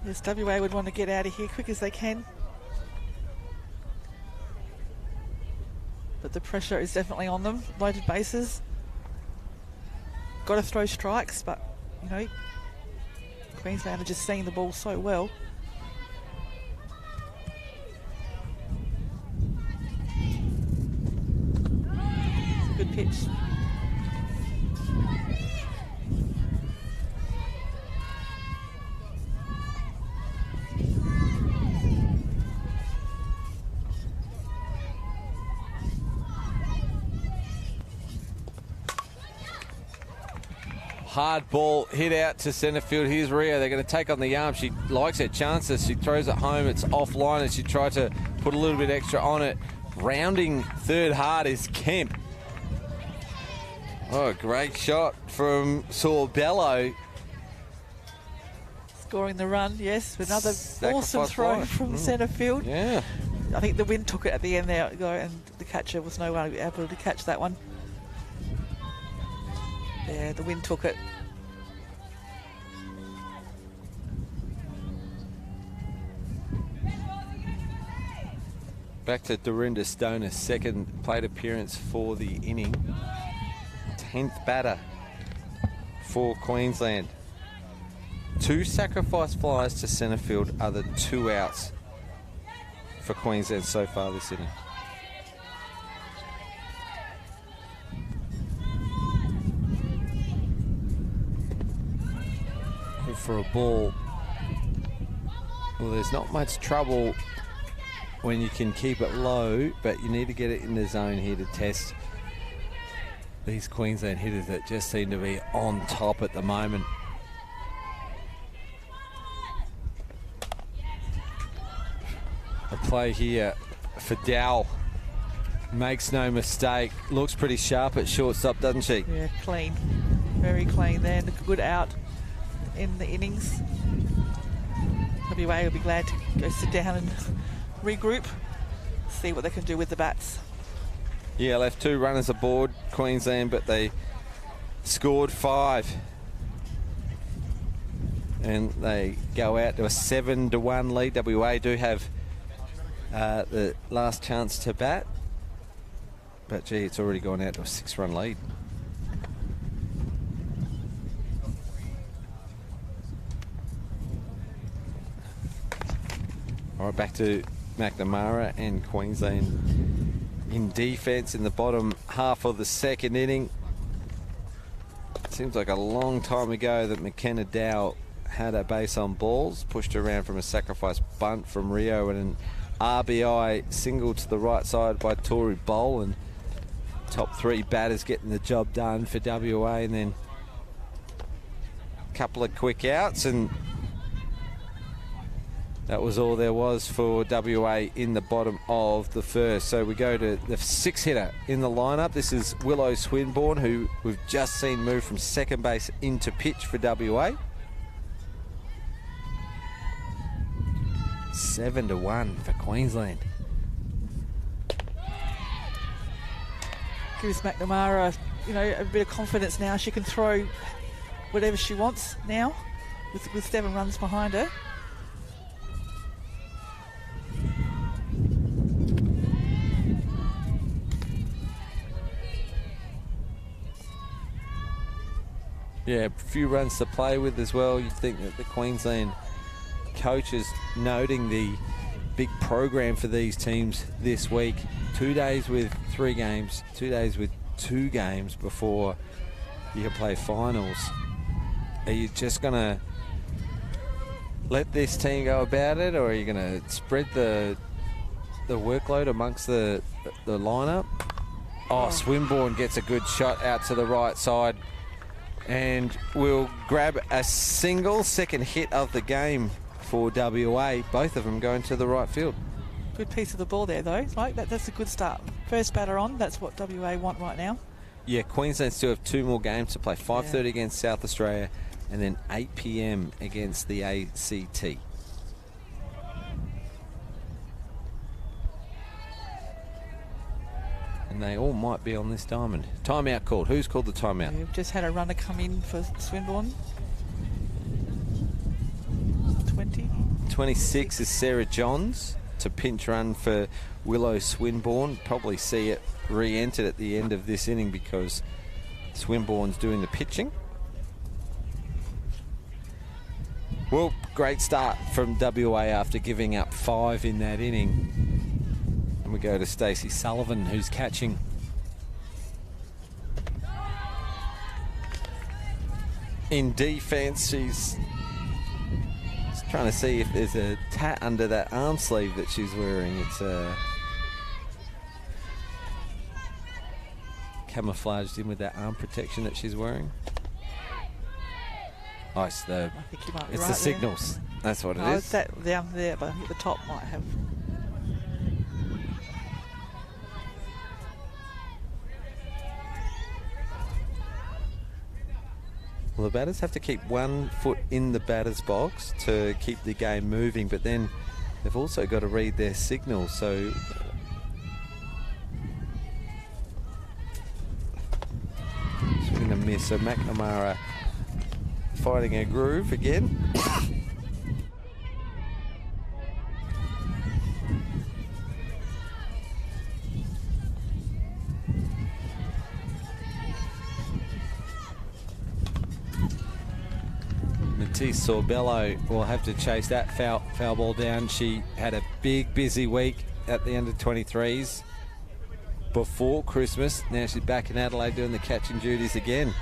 Yes, WA would want to get out of here quick as they can. But the pressure is definitely on them. Loaded bases. Got to throw strikes, but, you know, Queensland are just seeing the ball so well. It's a good pitch. Hard ball hit out to centre field. Here's Rio. They're going to take on the arm. She likes her chances. She throws it home. It's offline, and she tried to put a little bit extra on it. Rounding third hard is Kemp. Oh, great shot from Sorbello. Scoring the run, yes. Another Sacrifice awesome throw fly. from centre field. Yeah. I think the wind took it at the end there, and the catcher was no one able to catch that one. Yeah, the wind took it. Back to Dorinda Stoner, second plate appearance for the inning. 10th batter for Queensland. 2 sacrifice flies to centre field are the 2 outs for Queensland so far this inning. For a ball, well, there's not much trouble when you can keep it low, but you need to get it in the zone here to test these Queensland hitters that just seem to be on top at the moment. A play here for Dow. Makes no mistake. Looks pretty sharp at shortstop, doesn't she? Yeah, clean. Very clean there. Good out in the innings. WA will be glad to go sit down and regroup, see what they can do with the bats. Yeah, left 2 runners aboard Queensland, but they scored 5. And they go out to a 7-1 lead. WA do have the last chance to bat. But, gee, it's already gone out to a 6-run lead. All right, back to McNamara and Queensland in defence in the bottom half of the second inning. It seems like a long time ago that McKenna Dow had a base on balls, pushed around from a sacrifice bunt from Rio, and an RBI single to the right side by Tori Boland. Top 3 batters getting the job done for WA, and then a couple of quick outs, and that was all there was for WA in the bottom of the first. So we go to the 6th hitter in the lineup. This is Willow Swinburne, who we've just seen move from second base into pitch for WA. 7-1 for Queensland. Gives McNamara, you know, a bit of confidence now. She can throw whatever she wants now with 7 runs behind her. Yeah, a few runs to play with as well. You'd think that the Queensland coaches noting the big program for these teams this week. 2 days with 3 games, 2 days with 2 games before you can play finals. Are you just going to let this team go about it, or are you going to spread the the workload amongst the lineup. Oh, Swinburne gets a good shot out to the right side and will grab a single second hit of the game for WA. Both of them going to the right field. Good piece of the ball there, though. Right, that's a good start. First batter on. That's what WA want right now. Yeah, Queensland still have 2 more games to play. 5:30 against South Australia and then 8 p.m. against the ACT. And they all might be on this diamond. Timeout called. Who's called the timeout? We've just had a runner come in for Swinburne. 20. 26 is Sarah Johns to pinch run for Willow Swinburne. Probably see it re-entered at the end of this inning because Swinburne's doing the pitching. Well, great start from WA after giving up 5 in that inning. We go to Stacey Sullivan, who's catching. In defence, she's trying to see if there's a tat under that arm sleeve that she's wearing. It's camouflaged in with that arm protection that she's wearing. Oh, it's the signals. That's what it is. It's that down there, but I think the top might have. Well, the batters have to keep 1 foot in the batter's box to keep the game moving, but then they've also got to read their signals. So swing and miss. So McNamara finding a groove again. Sorbello will have to chase that foul ball down. She had a big, busy week at the under-23s before Christmas. Now she's back in Adelaide doing the catching duties again.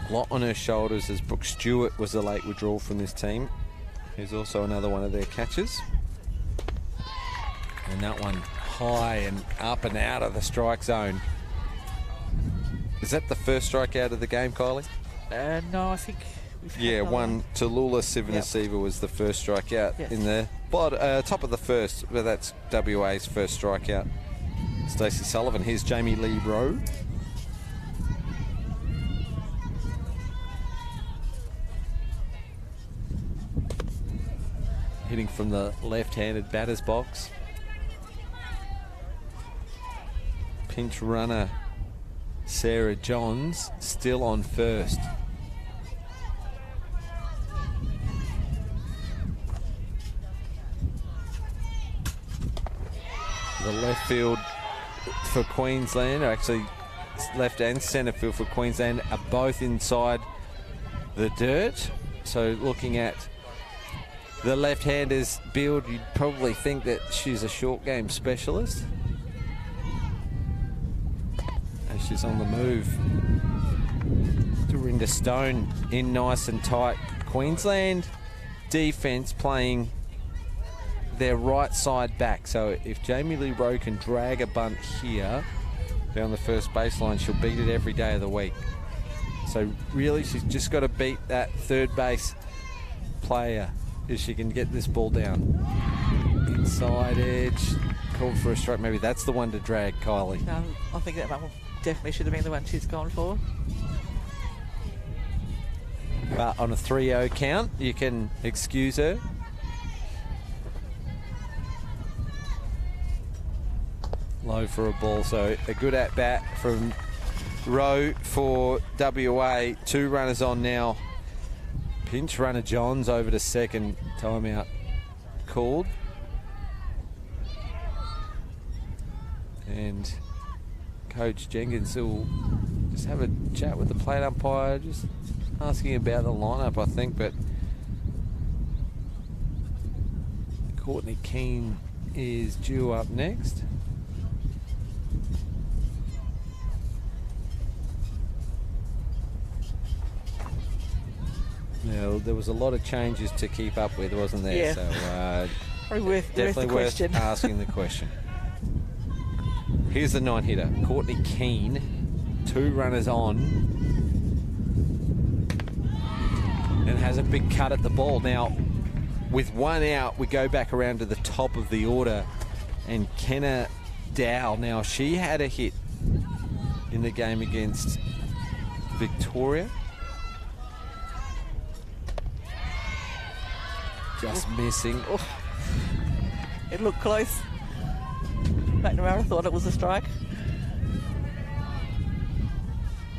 A lot on her shoulders as Brooke Stewart was a late withdrawal from this team, who's also another one of their catchers. And that one high and up and out of the strike zone. Is that the first strikeout of the game, Kylie? No, I think we've had one. Tallulah Sivanasiva was the first strikeout in the top of the first, but that's WA's first strikeout. Stacey Sullivan. Here's Jamie Lee Rowe. Hitting from the left-handed batter's box. Pinch runner Sarah Johns still on first. The left field for Queensland, or actually left and centre field for Queensland, are both inside the dirt. So looking at the left-hander's build, you'd probably think that she's a short game specialist. And she's on the move. Dorinda Stone in nice and tight. Queensland defence playing their right side back. So if Jamie Lee Rowe can drag a bunt here down the first baseline, she'll beat it every day of the week. So really she's just got to beat that third base player if she can get this ball down. Inside edge, called for a strike. Maybe that's the one to drag, Kylie. I think that one definitely should have been the one she's gone for. But on a 3-0 count, you can excuse her. Low for a ball, so a good at-bat from Rowe for WA. 2 runners on now. Pinch runner Johns over to second. Timeout called. And Coach Jenkins will just have a chat with the plate umpire, just asking about the lineup, I think, but Courtney Keane is due up next. Now, there was a lot of changes to keep up with, wasn't there? Yeah. So Probably worth the Definitely worth question. asking the question. Here's the 9-hitter. Courtney Keane, 2 runners on, and has a big cut at the ball. Now, with 1 out, we go back around to the top of the order, and Kenna Dow. Now, she had a hit in the game against Victoria. Just missing. Oh. It looked close. McNamara thought it was a strike.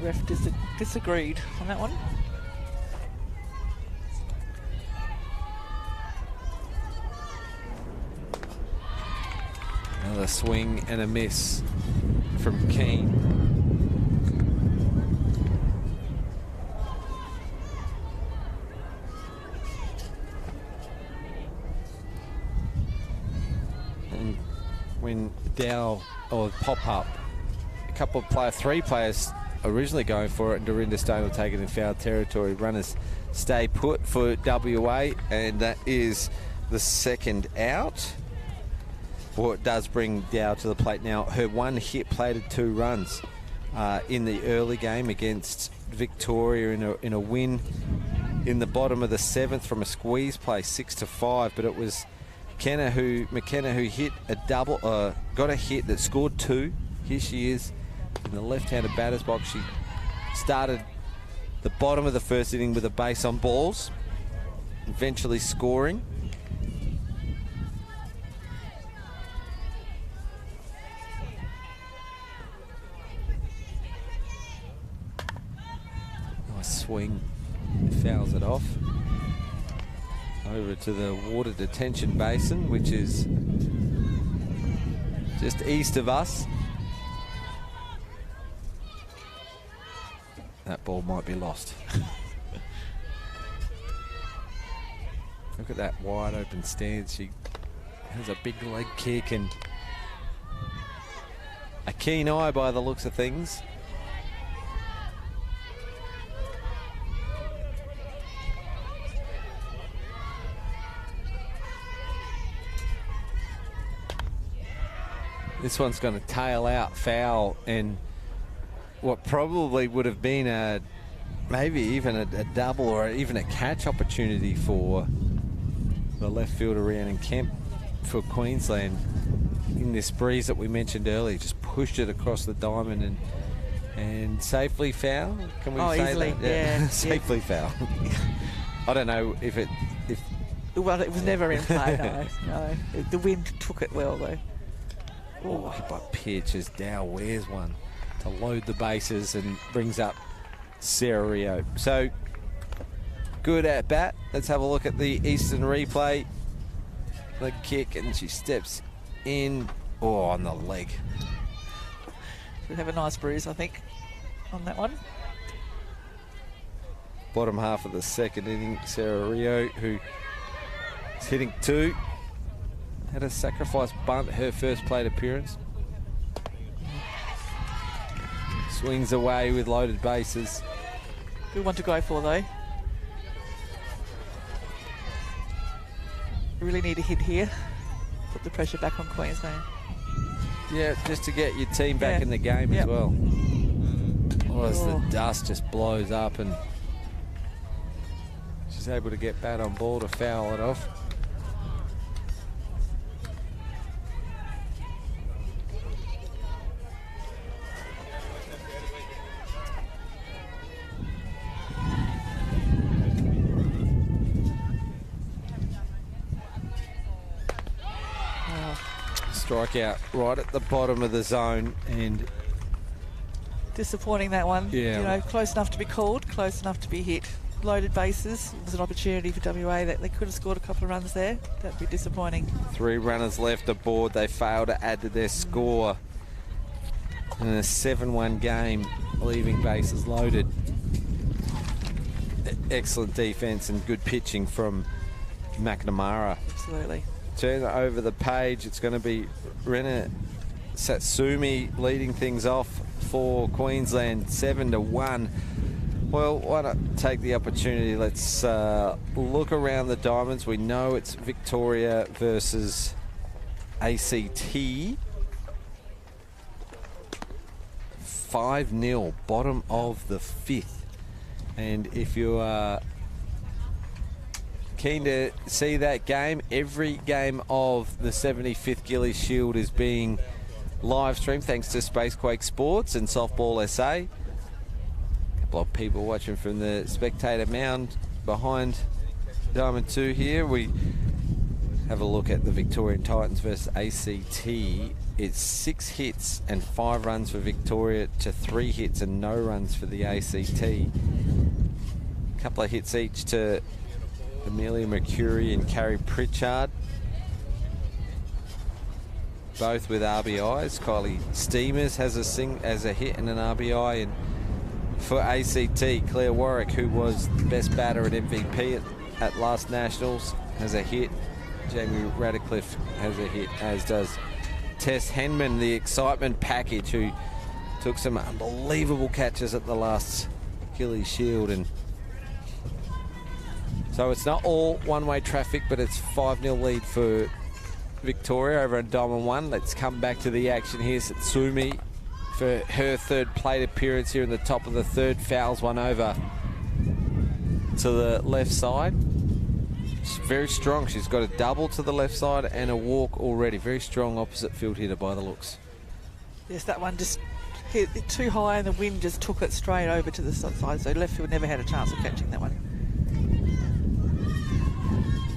Ref disagreed on that one. Another swing and a miss from Keane. And when Dow or pop up, a couple of 3 players originally going for it, and Dorinda Stone will take it in foul territory. Runners stay put for WA, and that is the 2nd out. Well, it does bring Dow to the plate now. Her 1 hit plated 2 runs in the early game against Victoria in a win in the bottom of the 7th from a squeeze play, 6-5. But it was McKenna who hit a double, got a hit that scored 2. Here she is in the left-handed batter's box. She started the bottom of the 1st inning with a base on balls, eventually scoring. Nice swing, fouls it off. Over to the water detention basin, which is just east of us. That ball might be lost. Look at that wide open stance. She has a big leg kick and a keen eye by the looks of things. This one's going to tail out foul, and what probably would have been maybe even a double or even a catch opportunity for the left fielder Rhiannon Kemp for Queensland in this breeze that we mentioned earlier. Just pushed it across the diamond and safely foul. Can we say easily, that? yeah. Safely foul. I don't know if well, it was never in play. No. The wind took it well though. Oh, but pitch as Dow wears one to load the bases and brings up Sarah Rio. So good at bat. Let's have a look at the Eastern replay. Leg kick, and she steps in. Oh, on the leg. Should have a nice bruise, I think, on that one. Bottom half of the 2nd inning, Sarah Rio, who is hitting 2. Had a sacrifice bunt, her first plate appearance. Swings away with loaded bases. Good one to go for, though. Really need a hit here. Put the pressure back on Queensland. Yeah, just to get your team back in the game as well. Oh, as the dust just blows up, and she's able to get bat on ball to foul it off. Strikeout right at the bottom of the zone, and disappointing that one. Yeah. You know, close enough to be called, close enough to be hit. Loaded bases. It was an opportunity for WA that they could have scored a couple of runs there. That'd be disappointing. 3 runners left aboard. They fail to add to their score in a 7-1 game, leaving bases loaded. Excellent defense and good pitching from McNamara. Absolutely. Turn over the page. It's going to be Rena Satsumi leading things off for Queensland, 7-1. Well, why not take the opportunity? Let's look around the diamonds. We know it's Victoria versus ACT. 5-0, bottom of the 5th. And if you are keen to see that game, every game of the 75th Gilley Shield is being live streamed thanks to Spacequake Sports and Softball SA. A couple of people watching from the spectator mound behind Diamond 2 here. We have a look at the Victorian Titans versus ACT. It's 6 hits and 5 runs for Victoria to 3 hits and no runs for the ACT. A couple of hits each to Amelia Mercuri and Carrie Pritchard, both with RBIs. Kylie Steamers has a hit and an RBI, and for ACT, Claire Warwick, who was the best batter at MVP at last Nationals, has a hit. Jamie Radcliffe has a hit, as does Tess Henman, the excitement package, who took some unbelievable catches at the last Gilley Shield. And so it's not all one-way traffic, but it's 5-0 lead for Victoria over on Diamond 1. Let's come back to the action here. Satsumi, for her 3rd plate appearance here in the top of the 3rd, fouls one over to the left side. She's very strong. She's got a double to the left side and a walk already. Very strong opposite field hitter by the looks. Yes, that one just hit it too high and the wind just took it straight over to the side. So left field never had a chance of catching that one.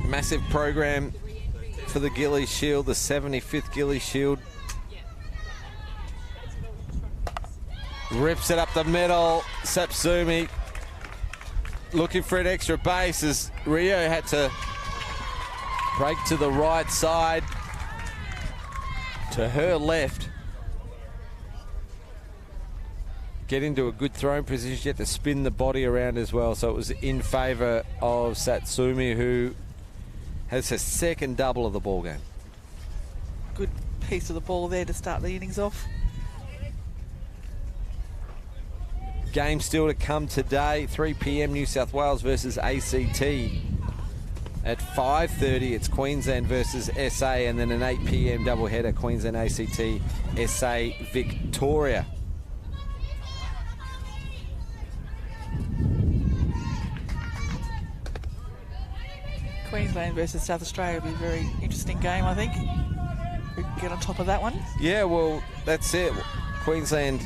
Massive program for the Gilley Shield, the 75th Gilley Shield. Rips it up the middle. Satsumi looking for an extra base as Rio had to break to the right side, to her left. Get into a good throwing position. You have to spin the body around as well. So it was in favour of Satsumi, who has her 2nd double of the ball game. Good piece of the ball there to start the innings off. Game still to come today, 3 p.m. New South Wales versus ACT. At 5:30, it's Queensland versus SA, and then an 8 p.m. doubleheader, Queensland ACT, SA Victoria. Queensland versus South Australia will be a very interesting game, I think. We can get on top of that one. Yeah, well, that's it. Queensland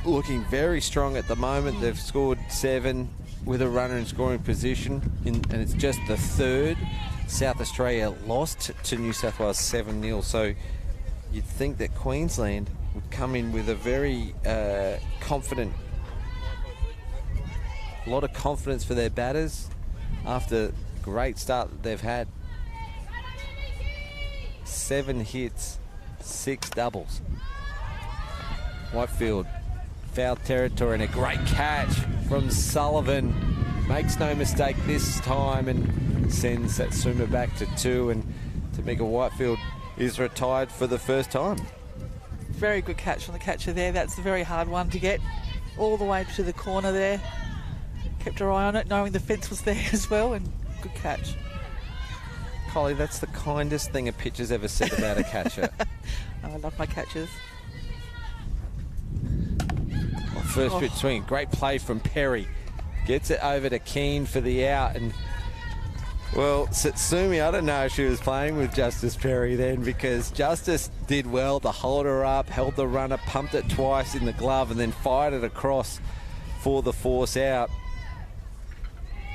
looking very strong at the moment. They've scored 7 with a runner in scoring position, and it's just the 3rd. South Australia lost to New South Wales 7-0, so you'd think that Queensland would come in with a very confident, a lot of confidence for their batters after the great start that they've had. 7 hits, 6 doubles. Whitefield, foul territory, and a great catch from Sullivan. Makes no mistake this time and sends Satsuma back to 2, and Tamika Whitefield is retired for the first time. Very good catch from the catcher there. That's a very hard one to get. All the way to the corner there. Kept her eye on it, knowing the fence was there as well, and good catch. Collie, that's the kindest thing a pitcher's ever said about a catcher. I love my catchers. First pitch swing, great play from Perry. Gets it over to Keane for the out, and well, Satsumi, I don't know if she was playing with Justice Perry then, because Justice did well to hold her up, held the runner, pumped it twice in the glove, and then fired it across for the force out.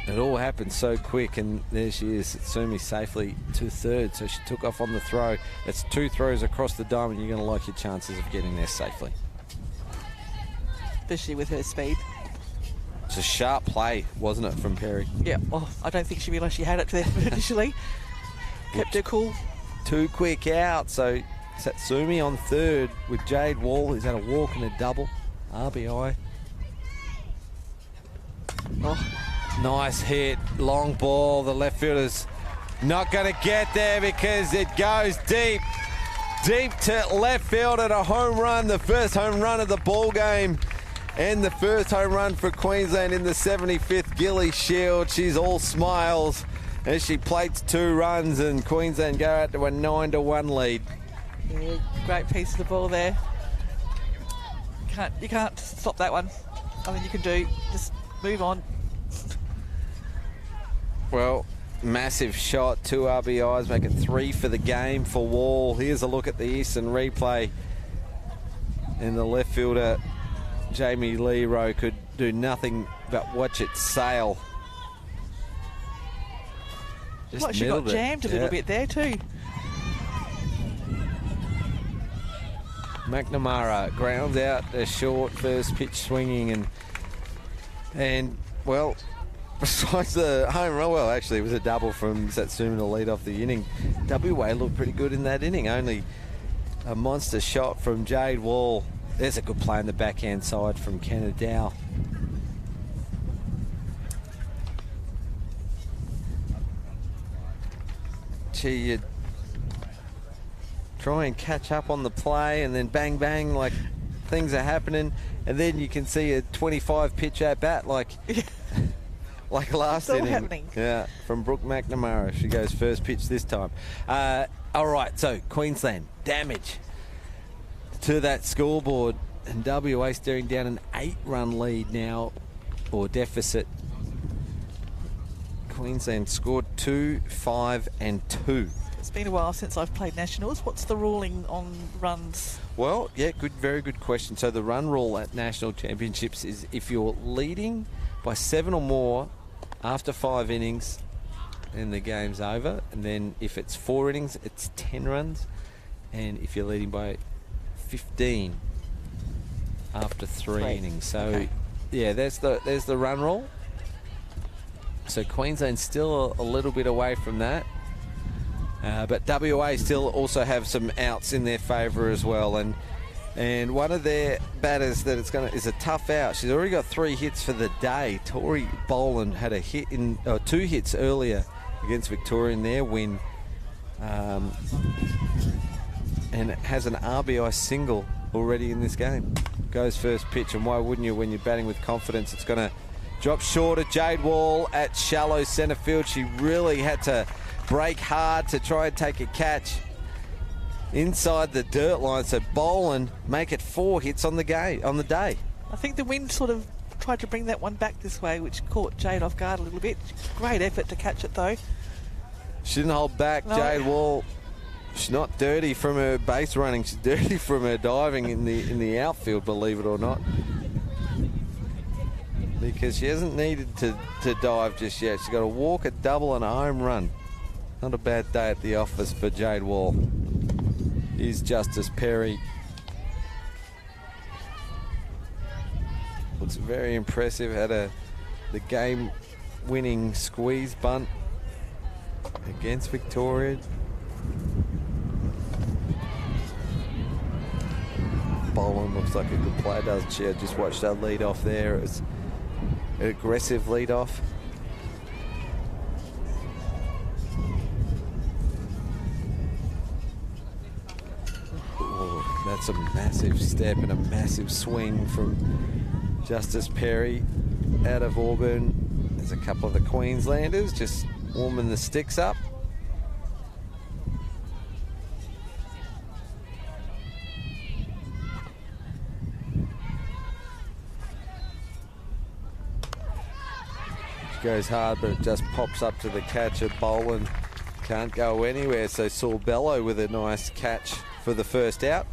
It all happened so quick, and there she is, Satsumi safely to 3rd, so she took off on the throw. That's 2 throws across the diamond. You're going to like your chances of getting there safely. Especially with her speed. It's a sharp play, wasn't it, from Perry? Yeah, well, I don't think she realised she had it there initially. Kept her cool. 2 quick out, so Satsumi on 3rd with Jade Wall, who's had a walk and a double. RBI. Oh, nice hit, long ball. The left fielder's not going to get there because it goes deep to left field, and a home run, the first home run of the ball game And the first home run for Queensland in the 75th Gilley Shield. She's all smiles as she plates 2 runs, and Queensland go out to a 9-1 lead. Yeah, great piece of the ball there. You can't stop that one. Nothing you can do. Just move on. Well, massive shot, 2 RBIs, make it 3 for the game for Wall. Here's a look at the Eastern replay. And the left fielder, Jamie Leroy, could do nothing but watch it sail. Just Like she got jammed a little bit there too. McNamara grounds out a short first pitch swinging, and well, besides the home run, well, actually it was a double from Satsuma to lead off the inning. WA looked pretty good in that inning. Only a monster shot from Jade Wall. There's a good play on the backhand side from Kenna Dow. Gee, you try and catch up on the play, and then bang, bang, like things are happening, and then you can see a 25 pitch at bat, like like last inning. Happening. Yeah, from Brooke McNamara. She goes first pitch this time. All right, so Queensland damage to that scoreboard, and WA staring down an 8-run lead now, or deficit. Queensland scored 2, 5 and 2. It's been a while since I've played Nationals. What's the ruling on runs? Well, yeah, very good question. So the run rule at National Championships is if you're leading by 7 or more after 5 innings, then the game's over. And then if it's 4 innings, it's 10 runs. And if you're leading by 15 after 3 innings. So, okay. Yeah, there's the run rule. So Queensland's still a little bit away from that. But WA still also have some outs in their favour as well, and one of their batters that is a tough out. She's already got 3 hits for the day. Tori Boland had a hit 2 hits earlier against Victoria in their win, and has an RBI single already in this game. Goes first pitch, and why wouldn't you when you're batting with confidence? It's going to drop short at Jade Wall at shallow centre field. She really had to break hard to try and take a catch inside the dirt line. So Boland make it 4 hits on the day. I think the wind sort of tried to bring that one back this way, which caught Jade off guard a little bit. Great effort to catch it though. She didn't hold back. No. Jade Wall, she's not dirty from her base running. She's dirty from her diving in the outfield, believe it or not. Because she hasn't needed to dive just yet. She's got a walk, a double and a home run. Not a bad day at the office for Jade Wall. Here's Justice Perry. Looks very impressive. Had the game-winning squeeze bunt against Victoria. Boland looks like a good player, doesn't she? I just watched that lead off there. It was an aggressive lead off. That's a massive step and a massive swing from Justice Perry out of Auburn. There's a couple of the Queenslanders just warming the sticks up. She goes hard, but it just pops up to the catcher. Boland can't go anywhere, so Saul Bello with a nice catch for the first out.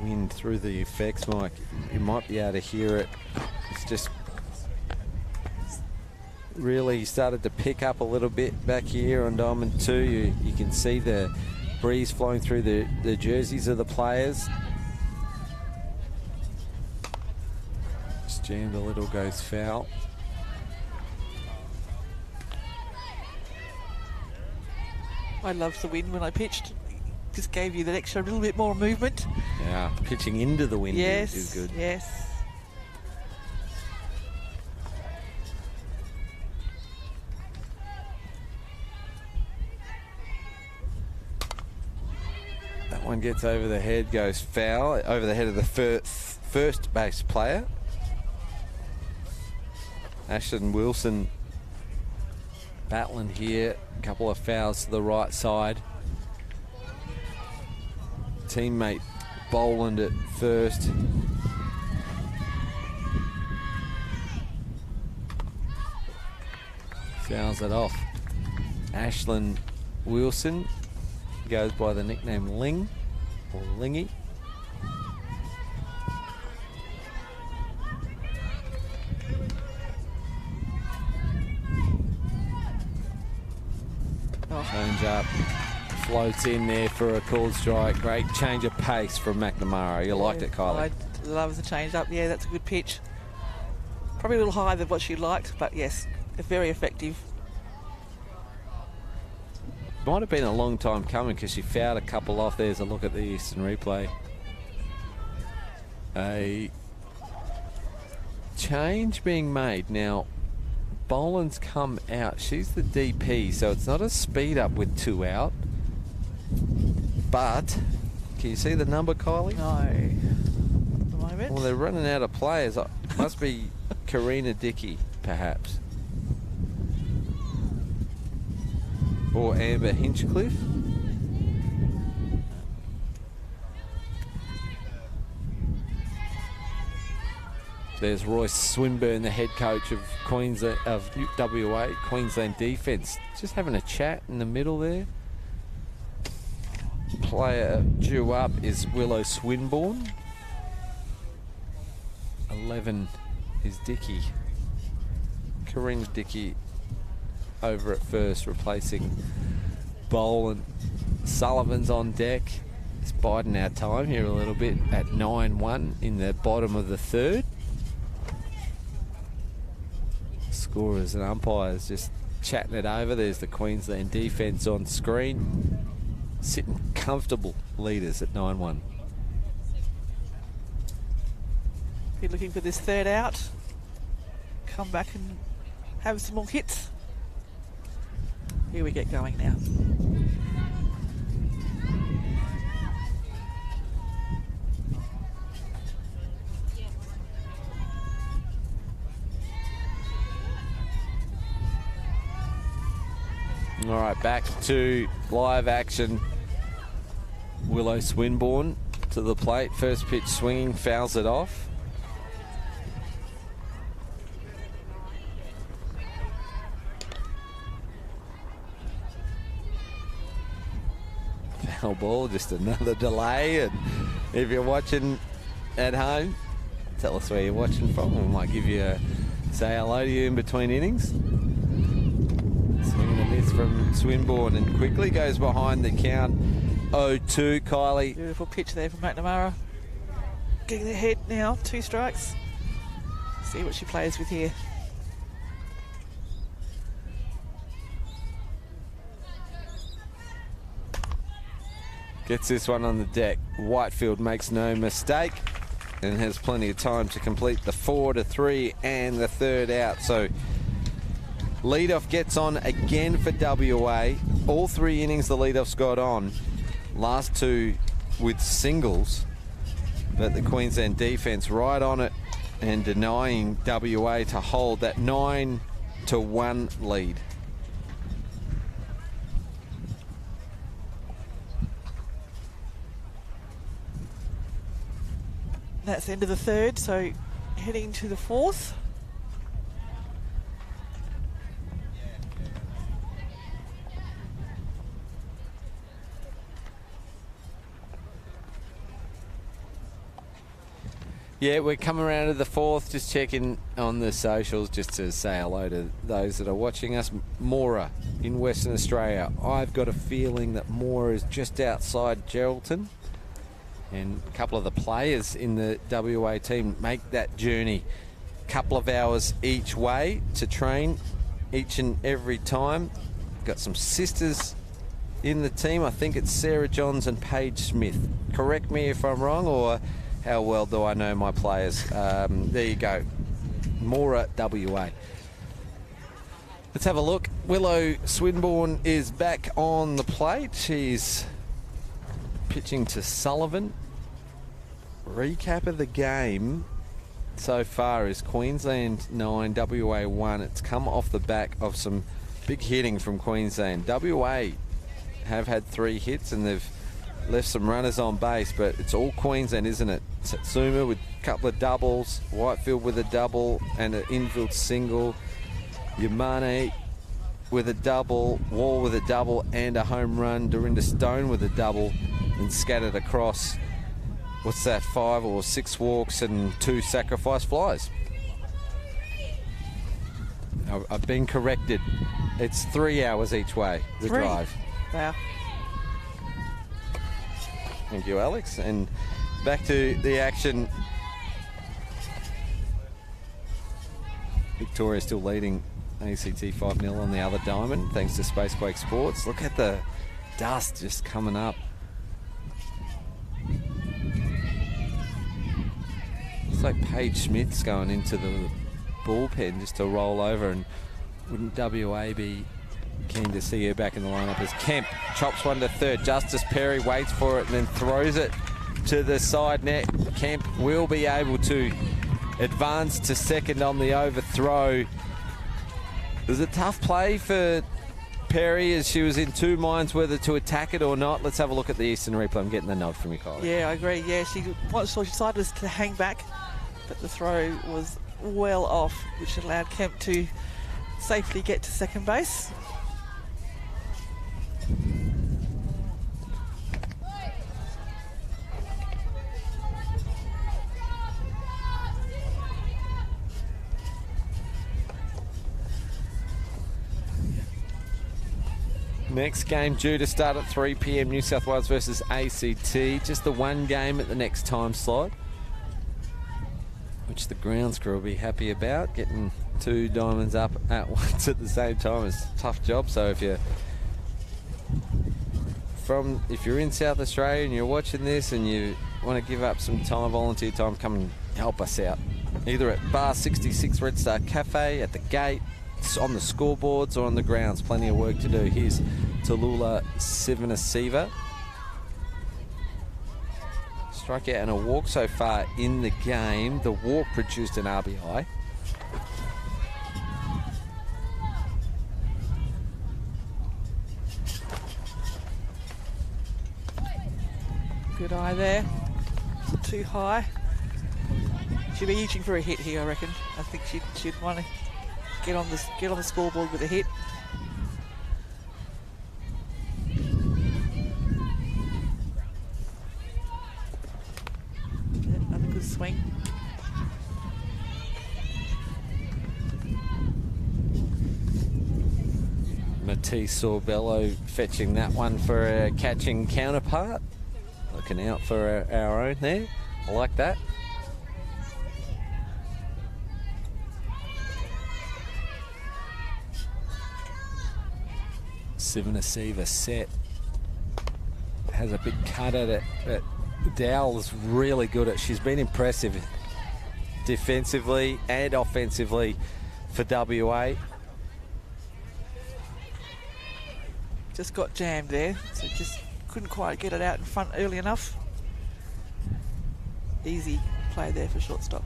Wind through the effects, Mike. You might be able to hear it. It's just really started to pick up a little bit back here on Diamond 2. You can see the breeze flowing through the jerseys of the players. Just jammed a little, goes foul. I loved the wind when I pitched. just gave you that extra little bit more movement. Yeah, pitching into the wind Yes, is good. yes. That one gets over the head, goes foul, over the head of the first base player. Ashton Wilson battling here. A couple of fouls to the right side. Teammate Boland at first. Fouls it off. Ashlyn Wilson goes by the nickname Ling or Lingy. Change up, floats in there for a called strike. Great change of pace from McNamara. You liked it, Kylie? I love the change up. Yeah, that's a good pitch. Probably a little higher than what she liked, but yes, very effective. Might have been a long time coming because she fouled a couple off. There's a look at the Eastern replay. A change being made now. Boland's come out. She's the DP, so it's not a speed up with 2 out. But can you see the number, Kylie? No. At the moment. Well, they're running out of players. Must be Karina Dickey, perhaps. Or Amber Hinchcliffe. There's Royce Swinburne, the head coach of Queensland, of WA, Queensland defence. Just having a chat in the middle there. Player due up is Willow Swinburne. 11 is Dickey. Corinne Dickey over at first, replacing Boland. Sullivan's on deck. It's biding our time here a little bit at 9-1 in the bottom of the third. Scorers and umpires just chatting it over. There's the Queensland defence on screen. Sitting comfortable leaders at 9-1. Be looking for this third out. Come back and have some more hits. Here we get going now. All right, back to live action. Willow Swinburne to the plate. First pitch swinging, fouls it off. Foul ball, just another delay. And if you're watching at home, tell us where you're watching from. We might give you say hello to you in between innings. Swinging a miss from Swinburne and quickly goes behind the count. 0-2, Kylie. Beautiful pitch there from McNamara. Getting the head now, 2 strikes. See what she plays with here. Gets this one on the deck. Whitefield makes no mistake and has plenty of time to complete the 4-3 and the third out. So leadoff gets on again for WA. All 3 innings the leadoff's got on. Last 2 with singles. But the Queensland defence right on it and denying WA to hold that 9-1 lead. That's the end of the third, so heading to the fourth. Yeah, we're coming around to the fourth, just checking on the socials just to say hello to those that are watching us. Mora in Western Australia. I've got a feeling that Mora is just outside Geraldton. And a couple of the players in the WA team make that journey a couple of hours each way to train each and every time. Got some sisters in the team. I think it's Sarah Johns and Paige Smith. Correct me if I'm wrong, or how well do I know my players? There you go. Mora, WA. Let's have a look. Willow Swinburne is back on the plate. She's pitching to Sullivan. Recap of the game so far is Queensland 9, WA 1. It's come off the back of some big hitting from Queensland. WA have had 3 hits and they've left some runners on base, but it's all Queensland, isn't it? Satsuma with a couple of doubles, Whitefield with a double and an infield single, Yamane with a double, Wall with a double and a home run, Dorinda Stone with a double, and scattered across, what's that, 5 or 6 walks and 2 sacrifice flies. I've been corrected. It's 3 hours each way, the 3. drive. Wow. Thank you, Alex. And back to the action. Victoria still leading ACT 5-0 on the other diamond, thanks to Spacequake Sports. Look at the dust just coming up. It's like Paige Smith's going into the bullpen just to roll over, and wouldn't WA be keen to see her back in the lineup as Kemp chops one to third. Justice Perry waits for it and then throws it to the side net. Kemp will be able to advance to second on the overthrow. It was a tough play for Perry as she was in 2 minds whether to attack it or not. Let's have a look at the Eastern replay. I'm getting the nod from you, Kyle. Yeah, I agree. Yeah, she decided to hang back, but the throw was well off, which allowed Kemp to safely get to second base. Next game due to start at 3 p.m. New South Wales versus ACT. Just the one game at the next time slot, which the grounds crew will be happy about. Getting 2 diamonds up at once at the same time is a tough job. So if you're in South Australia and you're watching this and you want to give up some time, volunteer time, come and help us out. Either at Bar 66 Red Star Cafe, at the gate, on the scoreboards or on the grounds. Plenty of work to do. Here's Tallulah Sivanasiva. Strikeout and a walk so far in the game. The walk produced an RBI. Good eye there. Too high. She'd be itching for a hit here, I reckon. I think she'd want to get on the scoreboard with a hit. Yeah, another good swing. Matisse Sorbello fetching that one for a catching counterpart. Looking out for our own there. I like that. Sivanasiva set. Has a big cut at it, but Dowell's really good at it. She's been impressive defensively and offensively for WA. Just got jammed there, so just couldn't quite get it out in front early enough. Easy play there for shortstop.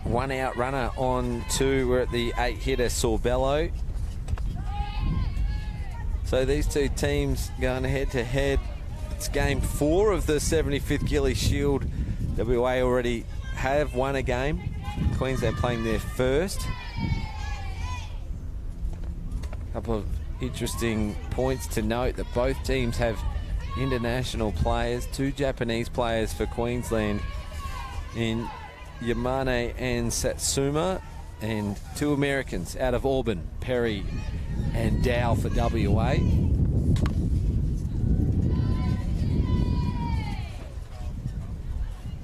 1 out runner on 2. We're at the 8-hitter Sorbello. So these 2 teams going head to head. It's game 4 of the 75th Gilley Shield. WA already have won a game. Queensland playing their first. A couple of interesting points to note that both teams have international players. 2 Japanese players for Queensland in Yamane and Satsuma, and 2 Americans out of Auburn, Perry and Dow for WA.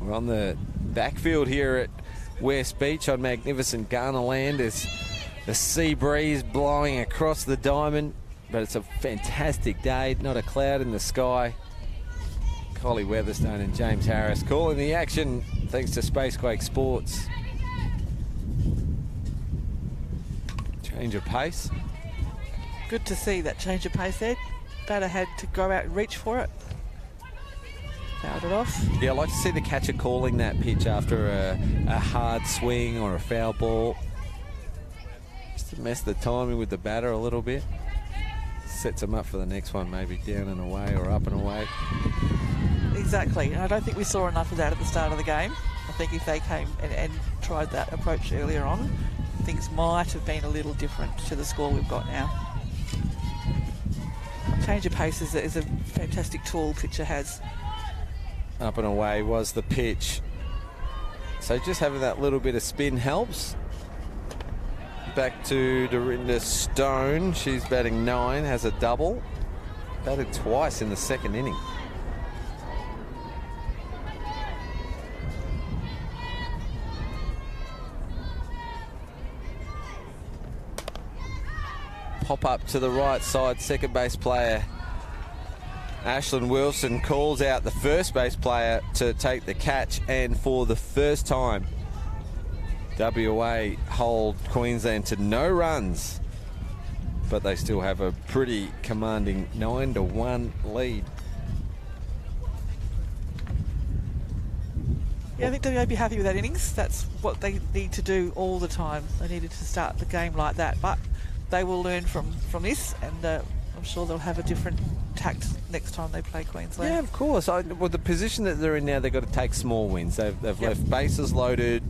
We're on the backfield here at West Beach on magnificent Ghana land. There's the sea breeze blowing across the diamond. but it's a fantastic day. Not a cloud in the sky. Collie Weatherstone and James Harris calling the action thanks to Spacequake Sports. Change of pace. Good to see that change of pace there. Batter had to go out and reach for it. Fouled it off. Yeah, I like to see the catcher calling that pitch after a hard swing or a foul ball. Just to mess the timing with the batter a little bit. Sets them up for the next one, maybe down and away or up and away. Exactly. And I don't think we saw enough of that at the start of the game. I think if they came and tried that approach earlier on, things might have been a little different to the score we've got now. Change of pace is a fantastic tool pitcher has. Up and away was the pitch. So just having that little bit of spin helps. Back to Dorinda Stone. She's batting 9, has a double. Batted twice in the second inning. Pop up to the right side, second base player Ashlyn Wilson calls out the first base player to take the catch, and for the first time WA hold Queensland to no runs, but they still have a pretty commanding 9-1 lead. Yeah, I think WA be happy with that innings. That's what they need to do all the time. They needed to start the game like that, but they will learn from this, and I'm sure they'll have a different tact next time they play Queensland. Yeah, of course. Well, the position that they're in now, they've got to take small wins. They've left bases loaded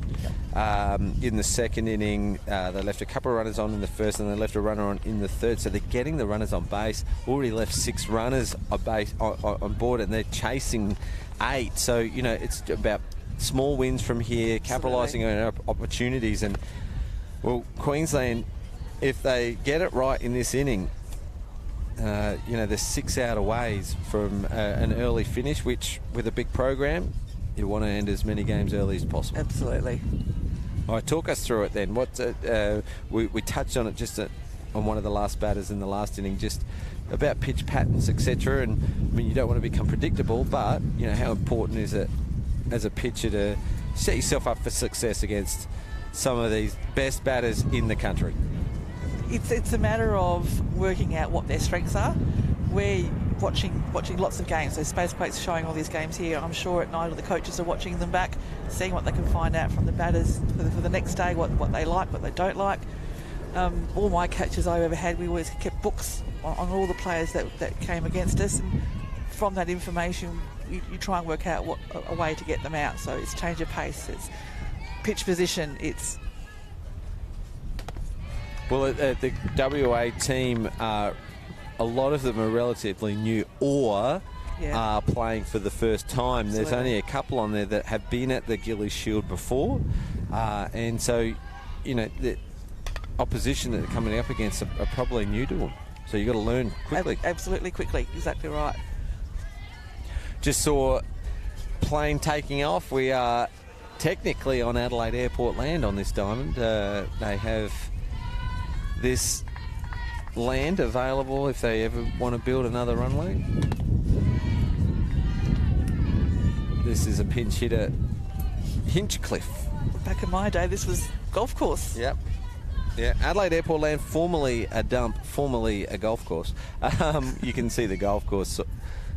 in the second inning. They left a couple of runners on in the first, and they left a runner on in the third. So they're getting the runners on base. Already left 6 runners on board, and they're chasing 8. So, you know, it's about small wins from here, capitalising on opportunities. And, well, Queensland, if they get it right in this inning, you know, they're 6 out of ways from an early finish, which with a big program, you want to end as many games early as possible. Absolutely. All right, talk us through it then. We touched on it just on one of the last batters in the last inning, just about pitch patterns, etc. And I mean, you don't want to become predictable, but you know, how important is it as a pitcher to set yourself up for success against some of these best batters in the country? It's a matter of working out what their strengths are. We're watching lots of games. There's Spacequake's showing all these games here. I'm sure at night all the coaches are watching them back, seeing what they can find out from the batters for the next day, what they like, what they don't like. All my catches I've ever had, we always kept books on all the players that came against us, and from that information you try and work out a way to get them out. So it's change of pace, it's pitch position, it's... Well, the WA team, a lot of them are relatively new or are playing for the first time. Absolutely. There's only a couple on there that have been at the Gilley Shield before. And so, you know, the opposition that they're coming up against are probably new to them. So you've got to learn quickly. Absolutely quickly, exactly right. Just saw plane taking off. We are technically on Adelaide Airport land on this diamond. They have this land available if they ever want to build another runway. This is a pinch hitter, Hinchcliffe. Back in my day, this was golf course. Yep. Yeah, Adelaide Airport land, formerly a dump, formerly a golf course. You can see the golf course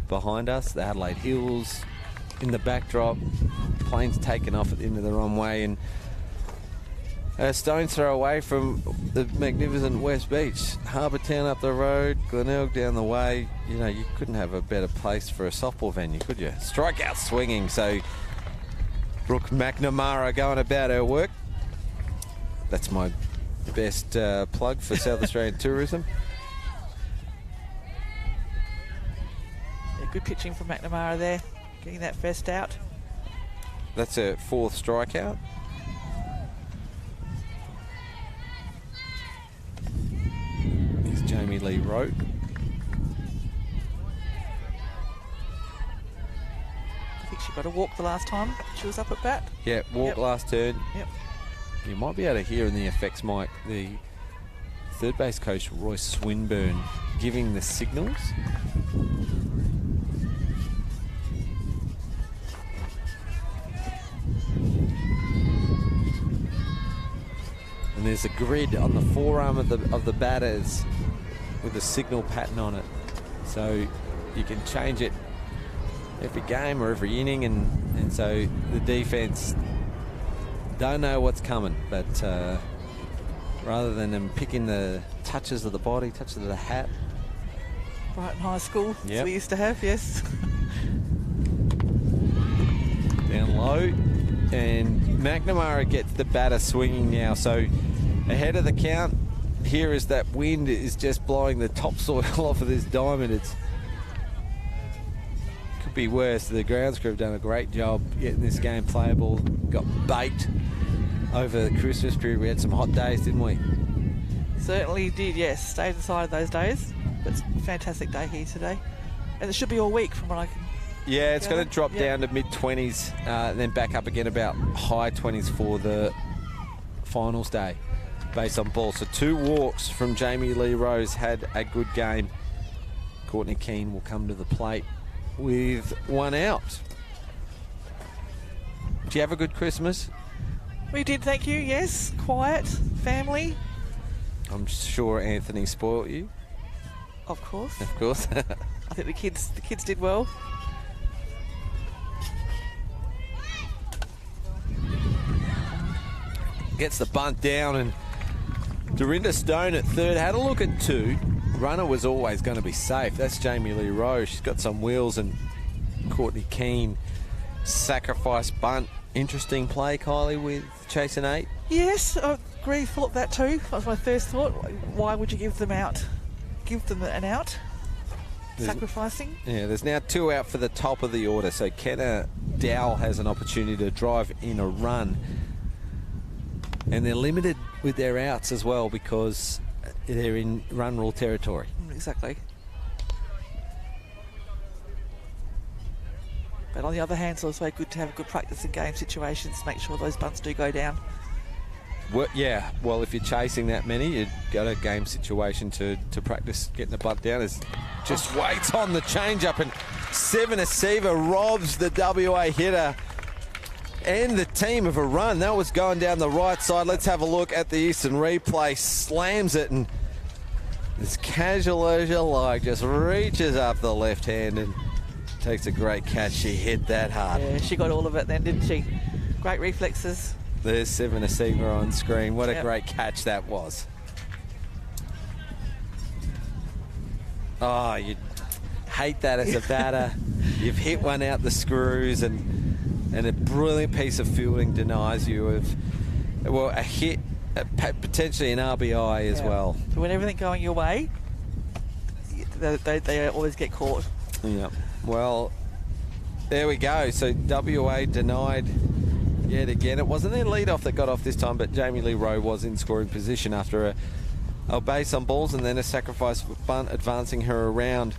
behind us, the Adelaide Hills in the backdrop, planes taken off at the end of the runway, and a stone's throw away from the magnificent West Beach. Harbour Town up the road, Glenelg down the way. You know, you couldn't have a better place for a softball venue, could you? Strikeout swinging, so Brooke McNamara going about her work. That's my best plug for South Australian tourism. Yeah, good pitching from McNamara there, getting that first out. That's her 4th strikeout. Here's Jamie Lee Rote. I think she got a walk the last time she was up at bat. Yeah, walk last turn. Yep. You might be able to hear in the effects mic the third base coach Roy Swinburne giving the signals. And there's a grid on the forearm of the batters with a signal pattern on it. So you can change it every game or every inning, and so the defense don't know what's coming, but rather than them picking the touches of the body, touches of the hat. Brighton High School, Yep. we used to have, yes. Down low, and McNamara gets the batter swinging now, so ahead of the count. Here is that wind is just blowing the topsoil off of this diamond. It's could be worse. The grounds crew have done a great job getting this game playable. Got baked over the Christmas period. We had some hot days, didn't we? Certainly did, yes. Stayed inside of those days. But it's a fantastic day here today. And it should be all week from what I can... Yeah, it's going to drop Yep. down to mid-20s and then back up again about high 20s for the finals day based on ball. So 2 walks from Jamie Lee Rose, had a good game. Courtney Keane will come to the plate with 1 out. Did you have a good Christmas? We did, thank you, yes. Quiet, family, I'm sure Anthony spoilt you. of course. Of course. I think the kids did well. Gets the bunt down, and Dorinda Stone at third had a look at 2. Runner was always going to be safe. That's Jamie Lee Rose. She's got some wheels, and Courtney Keane sacrifice bunt. Interesting play, Kylie, with Chase and 8. Yes, I agree, thought that too. That was my first thought. Why would you give them out? Give them an out? Sacrificing? Yeah, there's now 2 out for the top of the order, so Kenna Dowell has an opportunity to drive in a run. And they're limited with their outs as well because they're in run rule territory. Exactly. But on the other hand, it's also good to have a good practice in game situations, make sure those bunts do go down. Well, yeah, well, if you're chasing that many, you've got a game situation to practice getting the bunt down. Is just waits on the change-up, and Seven Asiva robs the WA hitter and the team of a run. That was going down the right side. Let's have a look at the Eastern replay. Slams it, and as casual as you like, just reaches up the left hand and takes a great catch. She hit that hard. Yeah, she got all of it then, didn't she? Great reflexes. There's Seven Asiva on screen. What a Yep. great catch that was. Oh, you'd hate that as a batter. You've hit one out the screws, and a brilliant piece of fielding denies you of, well, a hit, potentially an RBI as well. So when everything going your way, they always get caught. Yeah. Well, there we go. So WA denied yet again. It wasn't their lead-off that got off this time, but Jamie Lee Rowe was in scoring position after a base on balls and then a sacrifice bunt advancing her around.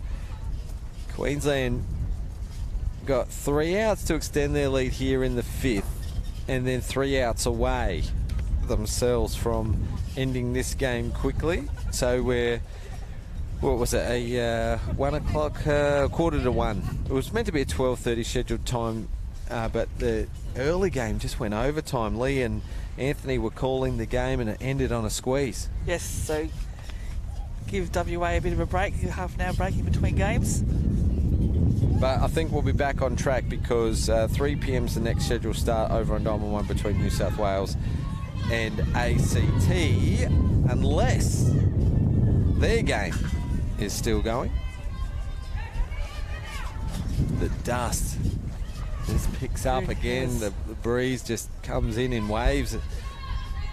Queensland got 3 outs to extend their lead here in the 5th, and then 3 outs away themselves from ending this game quickly. So we're, what was it, a 1 o'clock, quarter to 1. It was meant to be a 12:30 scheduled time, but the early game just went overtime. Lee and Anthony were calling the game, and it ended on a squeeze. Yes, so give WA a bit of a break, half an hour break in between games. But I think we'll be back on track because 3 p.m.'s the next scheduled start over on Diamond 1 between New South Wales and ACT, unless their game is still going. The dust just picks up again. The breeze just comes in waves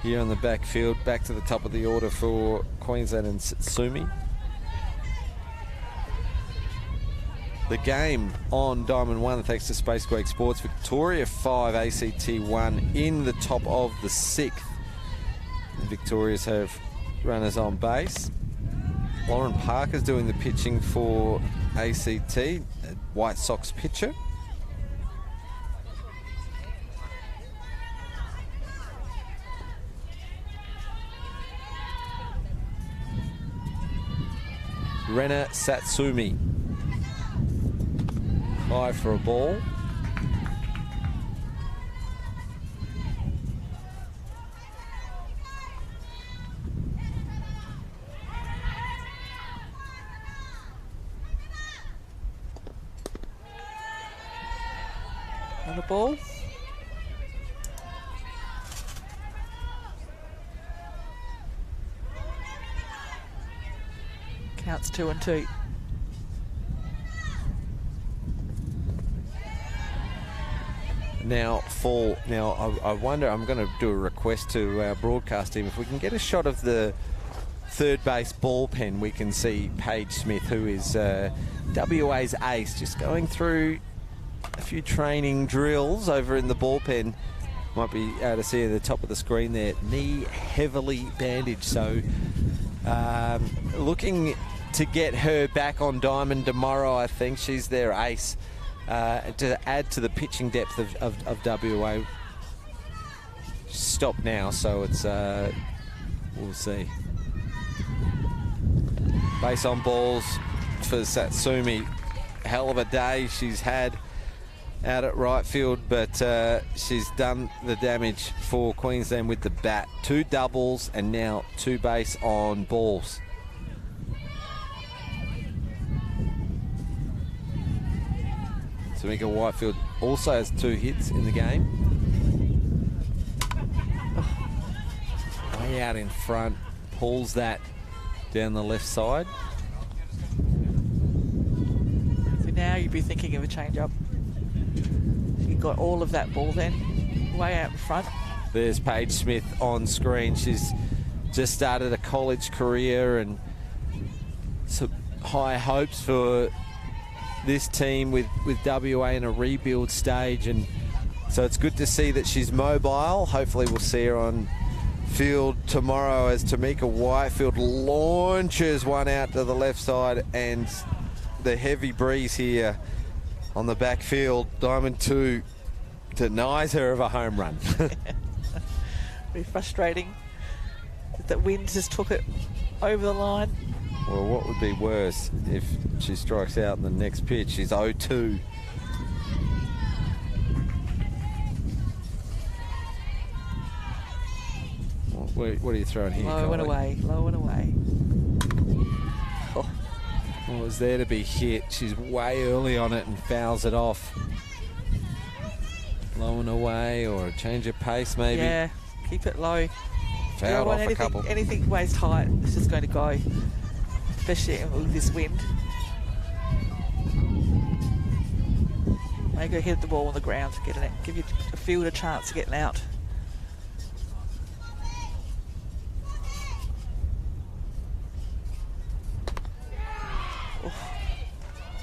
here on the backfield. Back to the top of the order for Queensland and Satsumi. The game on Diamond 1, thanks to Space Quake Sports. Victoria 5, ACT 1 in the top of the 6th. The Victorias have runners on base. Lauren Parker's doing the pitching for ACT, a White Sox pitcher. Rena Satsumi. High for a ball. On the ball. Counts 2 and 2. Now, fall. Now, I wonder, I'm going to do a request to our broadcast team. If we can get a shot of the third base ball pen, we can see Paige Smith, who is WA's ace, just going through a few training drills over in the bullpen. Might be able to see at the top of the screen there. Knee heavily bandaged, so looking to get her back on diamond tomorrow. I think she's their ace to add to the pitching depth of WA. Stop now, so it's we'll see. Base on balls for Satsumi. Hell of a day she's had out at right field, but she's done the damage for Queensland with the bat. 2 doubles and now 2 base on balls. Tamika Whitefield also has 2 hits in the game. Way out in front, pulls that down the left side. So now you'd be thinking of a change-up. You got all of that ball then, way out in front. There's Paige Smith on screen. She's just started a college career and some high hopes for this team with WA in a rebuild stage, and so it's good to see that she's mobile. Hopefully we'll see her on field tomorrow as Tamika Whitefield launches one out to the left side, and the heavy breeze here on the backfield. Diamond 2 denies her of a home run. Very frustrating that the wind just took it over the line. Well, what would be worse if she strikes out in the next pitch? She's 0-2. What are you throwing here, Low and away, low and away. Oh. Well, it was there to be hit. She's way early on it and fouls it off. Low and away, or a change of pace maybe. Yeah, keep it low. Fouled off a couple. Anything waist height, it's just going to go, especially with this wind. Make her hit the ball on the ground to get it, give you a field a chance of getting out.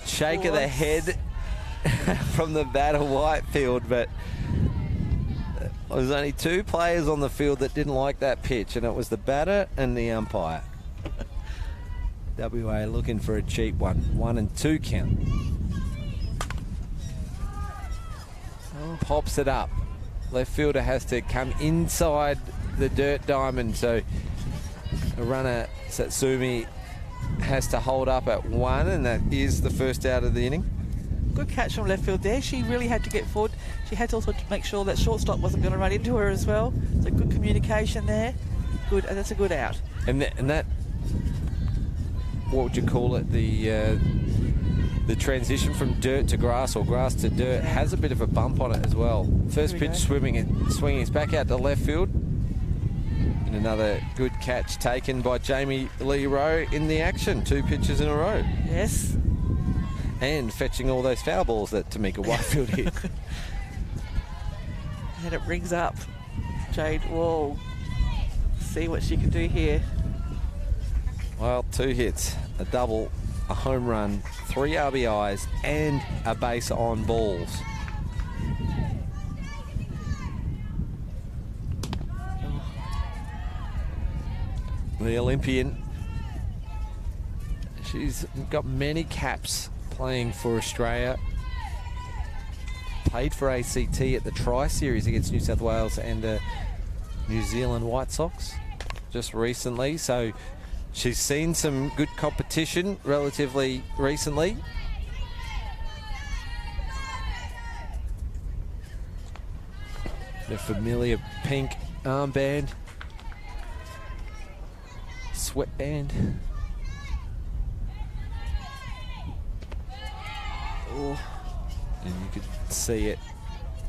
Shake of the head from the batter Whitefield, but there was only 2 players on the field that didn't like that pitch, and it was the batter and the umpire. WA looking for a cheap one. 1 and 2 count. Oh. Pops it up. Left fielder has to come inside the dirt diamond, so a runner, Satsumi, has to hold up at 1, and that is the first out of the inning. Good catch from left field there. She really had to get forward. She had to also make sure that shortstop wasn't going to run into her as well. So good communication there. Good, and that's a good out. And that, what would you call it? The transition from dirt to grass or grass to dirt has a bit of a bump on it as well. First pitch swinging, it's back out to left field. And another good catch taken by Jamie Lee Rowe in the action. 2 pitches in a row. Yes. And fetching all those foul balls that Tamika Whitefield hit. And it brings up Jade Wall. See what she can do here. Well, 2 hits, a double, a home run, 3 RBIs, and a base on balls. The Olympian, she's got many caps playing for Australia. Played for ACT at the Tri-Series against New South Wales and New Zealand White Sox just recently. So She's seen some good competition relatively recently. The familiar pink armband, sweatband. Oh, and you could see it.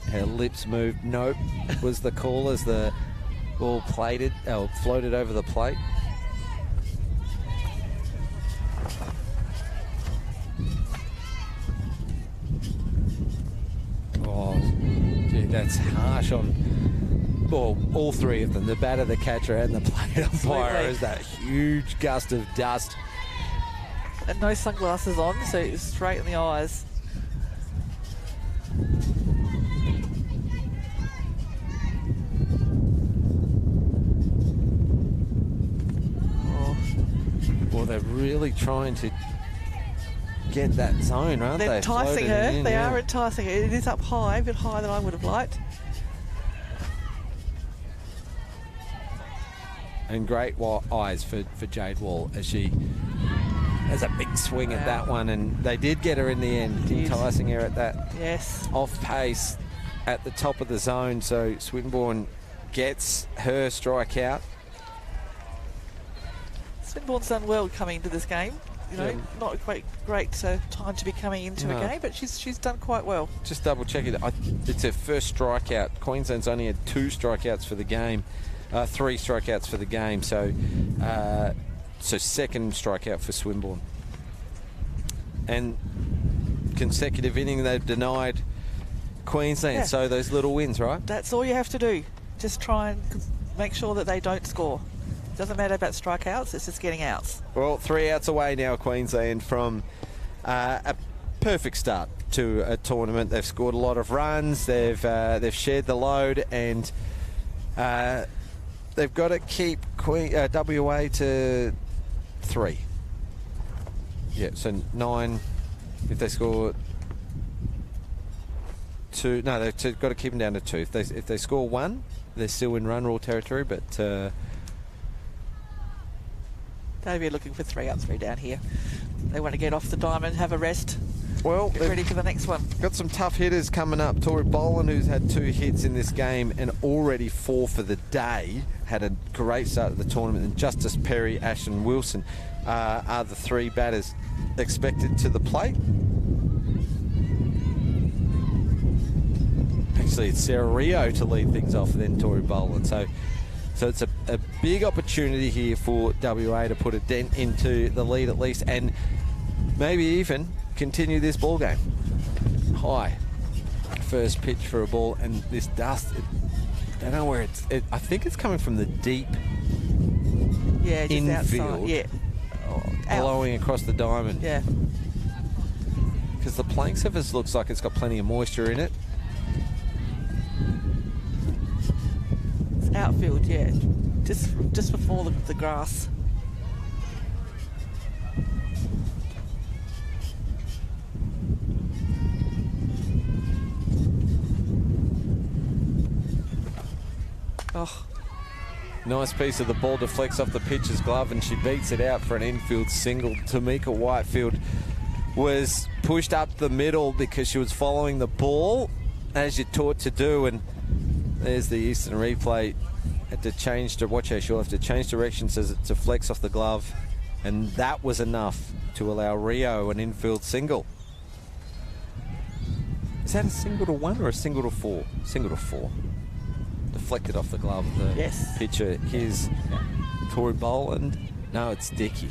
Her lips moved. Nope, was the call as the ball floated over the plate. Oh, gee, that's harsh on all three of them, the batter, the catcher, and the plate umpire. Is that huge gust of dust. And no sunglasses on, so it's straight in the eyes. Well, they're really trying to get that zone, aren't they? They're enticing her. They are enticing her. It is up high, a bit higher than I would have liked. And great eyes for Jade Wall as she has a big swing at that one, and they did get her in the end, enticing her at that off pace at the top of the zone. So Swinburne gets her strikeout. Swinburne's done well coming into this game. You know, not a great time to be coming into a game, but she's done quite well. Just double check it. It's her first strikeout. Queensland's only had 2 strikeouts for the game, 3 strikeouts for the game. So second strikeout for Swinburne. And consecutive inning they've denied Queensland. Yeah. So those little wins, right? That's all you have to do. Just try and make sure that they don't score. Doesn't matter about strikeouts, it's just getting outs. Well, 3 outs away now, Queensland, from a perfect start to a tournament. They've scored a lot of runs, they've shared the load, and they've got to keep WA to 3. Yeah, so 9 if they score 2. No, they've got to keep them down to 2. If they score 1, they're still in run rule territory, but they'll be looking for 3 up, 3 down here. They want to get off the diamond, have a rest. Well, get ready for the next one. Got some tough hitters coming up. Tori Boland, who's had 2 hits in this game and already 4 for the day, had a great start of the tournament. And Justice Perry, Ashton Wilson are the 3 batters expected to the plate. Actually, it's Sarah Rio to lead things off, then Tori Boland. So it's a big opportunity here for WA to put a dent into the lead at least, and maybe even continue this ball game. High first pitch for a ball, and this dust, I don't know where I think it's coming from the deep infield. Yeah, blowing across the diamond. Yeah, because the playing surface looks like it's got plenty of moisture in it. Outfield, yeah, just before the grass. Oh, nice piece of the ball, deflects off the pitcher's glove, and she beats it out for an infield single. Tamika Whitefield was pushed up the middle because she was following the ball as you're taught to do, and there's the Eastern replay. Had to change to watch her. She'll have to change directions as it deflects off the glove, and that was enough to allow Rio an infield single. Is that a single to 1 or a single to 4? Single to 4. Deflected off the glove of the pitcher. Here's Tori Boland. No, it's Dickey.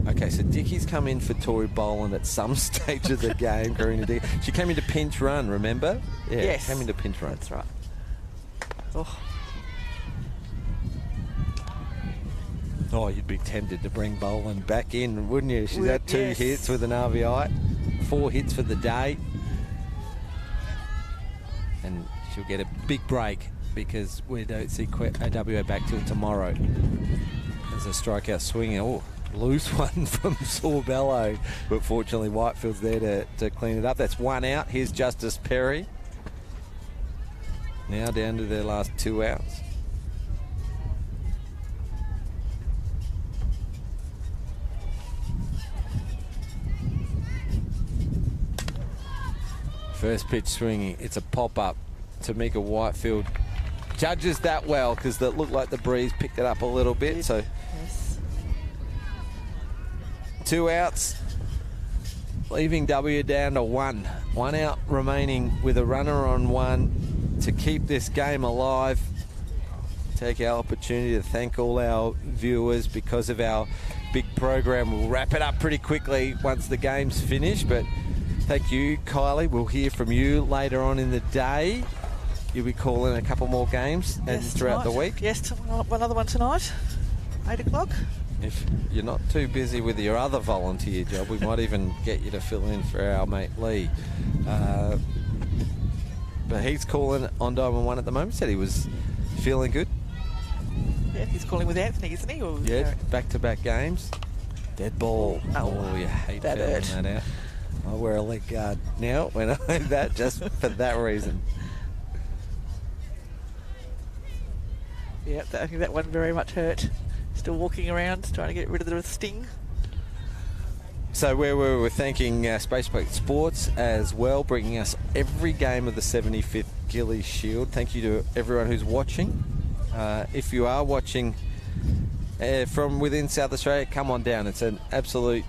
Okay, so Dickey's come in for Tori Boland at some stage of the game. Karina Dickey. She came into pinch run, remember? Yeah, yes. Came into pinch run. That's right. Oh, you'd be tempted to bring Boland back in, wouldn't you? She's had 2 hits with an RBI, 4 hits for the day. And she'll get a big break because we don't see WA back till tomorrow. There's a strikeout swing. Oh, loose one from Sorbello, but fortunately Whitefield's there to clean it up. That's 1 out. Here's Justice Perry. Now down to their last 2 outs. First pitch swinging. It's a pop-up. Tamika Whitefield judges that well because it looked like the breeze picked it up a little bit. So yes. 2 outs, leaving W down to 1. 1 out remaining with a runner on 1 to keep this game alive. Take our opportunity to thank all our viewers because of our big program. We'll wrap it up pretty quickly once the game's finished, but thank you, Kylie. We'll hear from you later on in the day. You'll be calling a couple more games and throughout the week. Yes, one other one tonight, 8 o'clock. If you're not too busy with your other volunteer job, we might even get you to fill in for our mate Lee. But he's calling on Diamond 1 at the moment. Said he was feeling good. Yeah, he's calling with Anthony, isn't he? Or, yeah, back-to-back games. Dead ball. Oh, you hate that filling hurt. that out. I wear a leg guard now when I do that, just for that reason. Yeah, I think that one very much hurt. Still walking around, trying to get rid of the sting. So we're thanking Spaceplate Sports as well, bringing us every game of the 75th Gilley Shield. Thank you to everyone who's watching. If you are watching from within South Australia, come on down. It's an absolute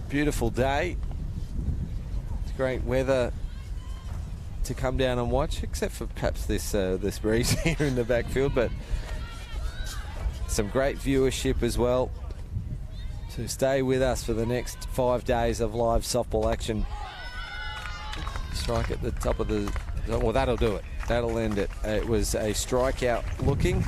beautiful day. It's great weather to come down and watch, except for perhaps this breeze here in the backfield, but some great viewership as well. So stay with us for the next 5 days of live softball action. Strike at the top of the... Well, that'll do it. That'll end it. It was a strikeout looking.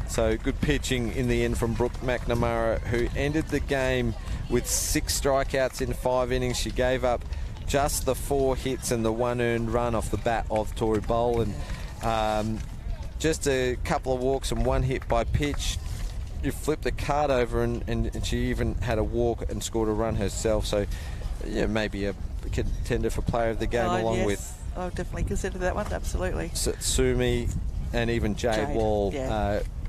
So good pitching in the end from Brooke McNamara, who ended the game with 6 strikeouts in 5 innings. She gave up just the 4 hits and the 1 earned run off the bat of Tori Boland. Just a couple of walks and 1 hit by pitch. You flipped the card over and she even had a walk and scored a run herself. So, yeah, maybe a contender for player of the game along with... I'll definitely consider that one, absolutely. Sumi and even Jade Wall,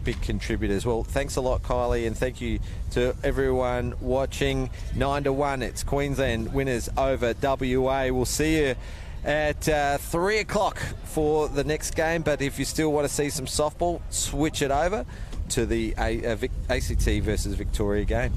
big contributors. Well, thanks a lot, Kylie, and thank you to everyone watching. 9-1, it's Queensland winners over WA. We'll see you at 3 o'clock for the next game, but if you still want to see some softball, switch it over to the ACT versus Victoria game.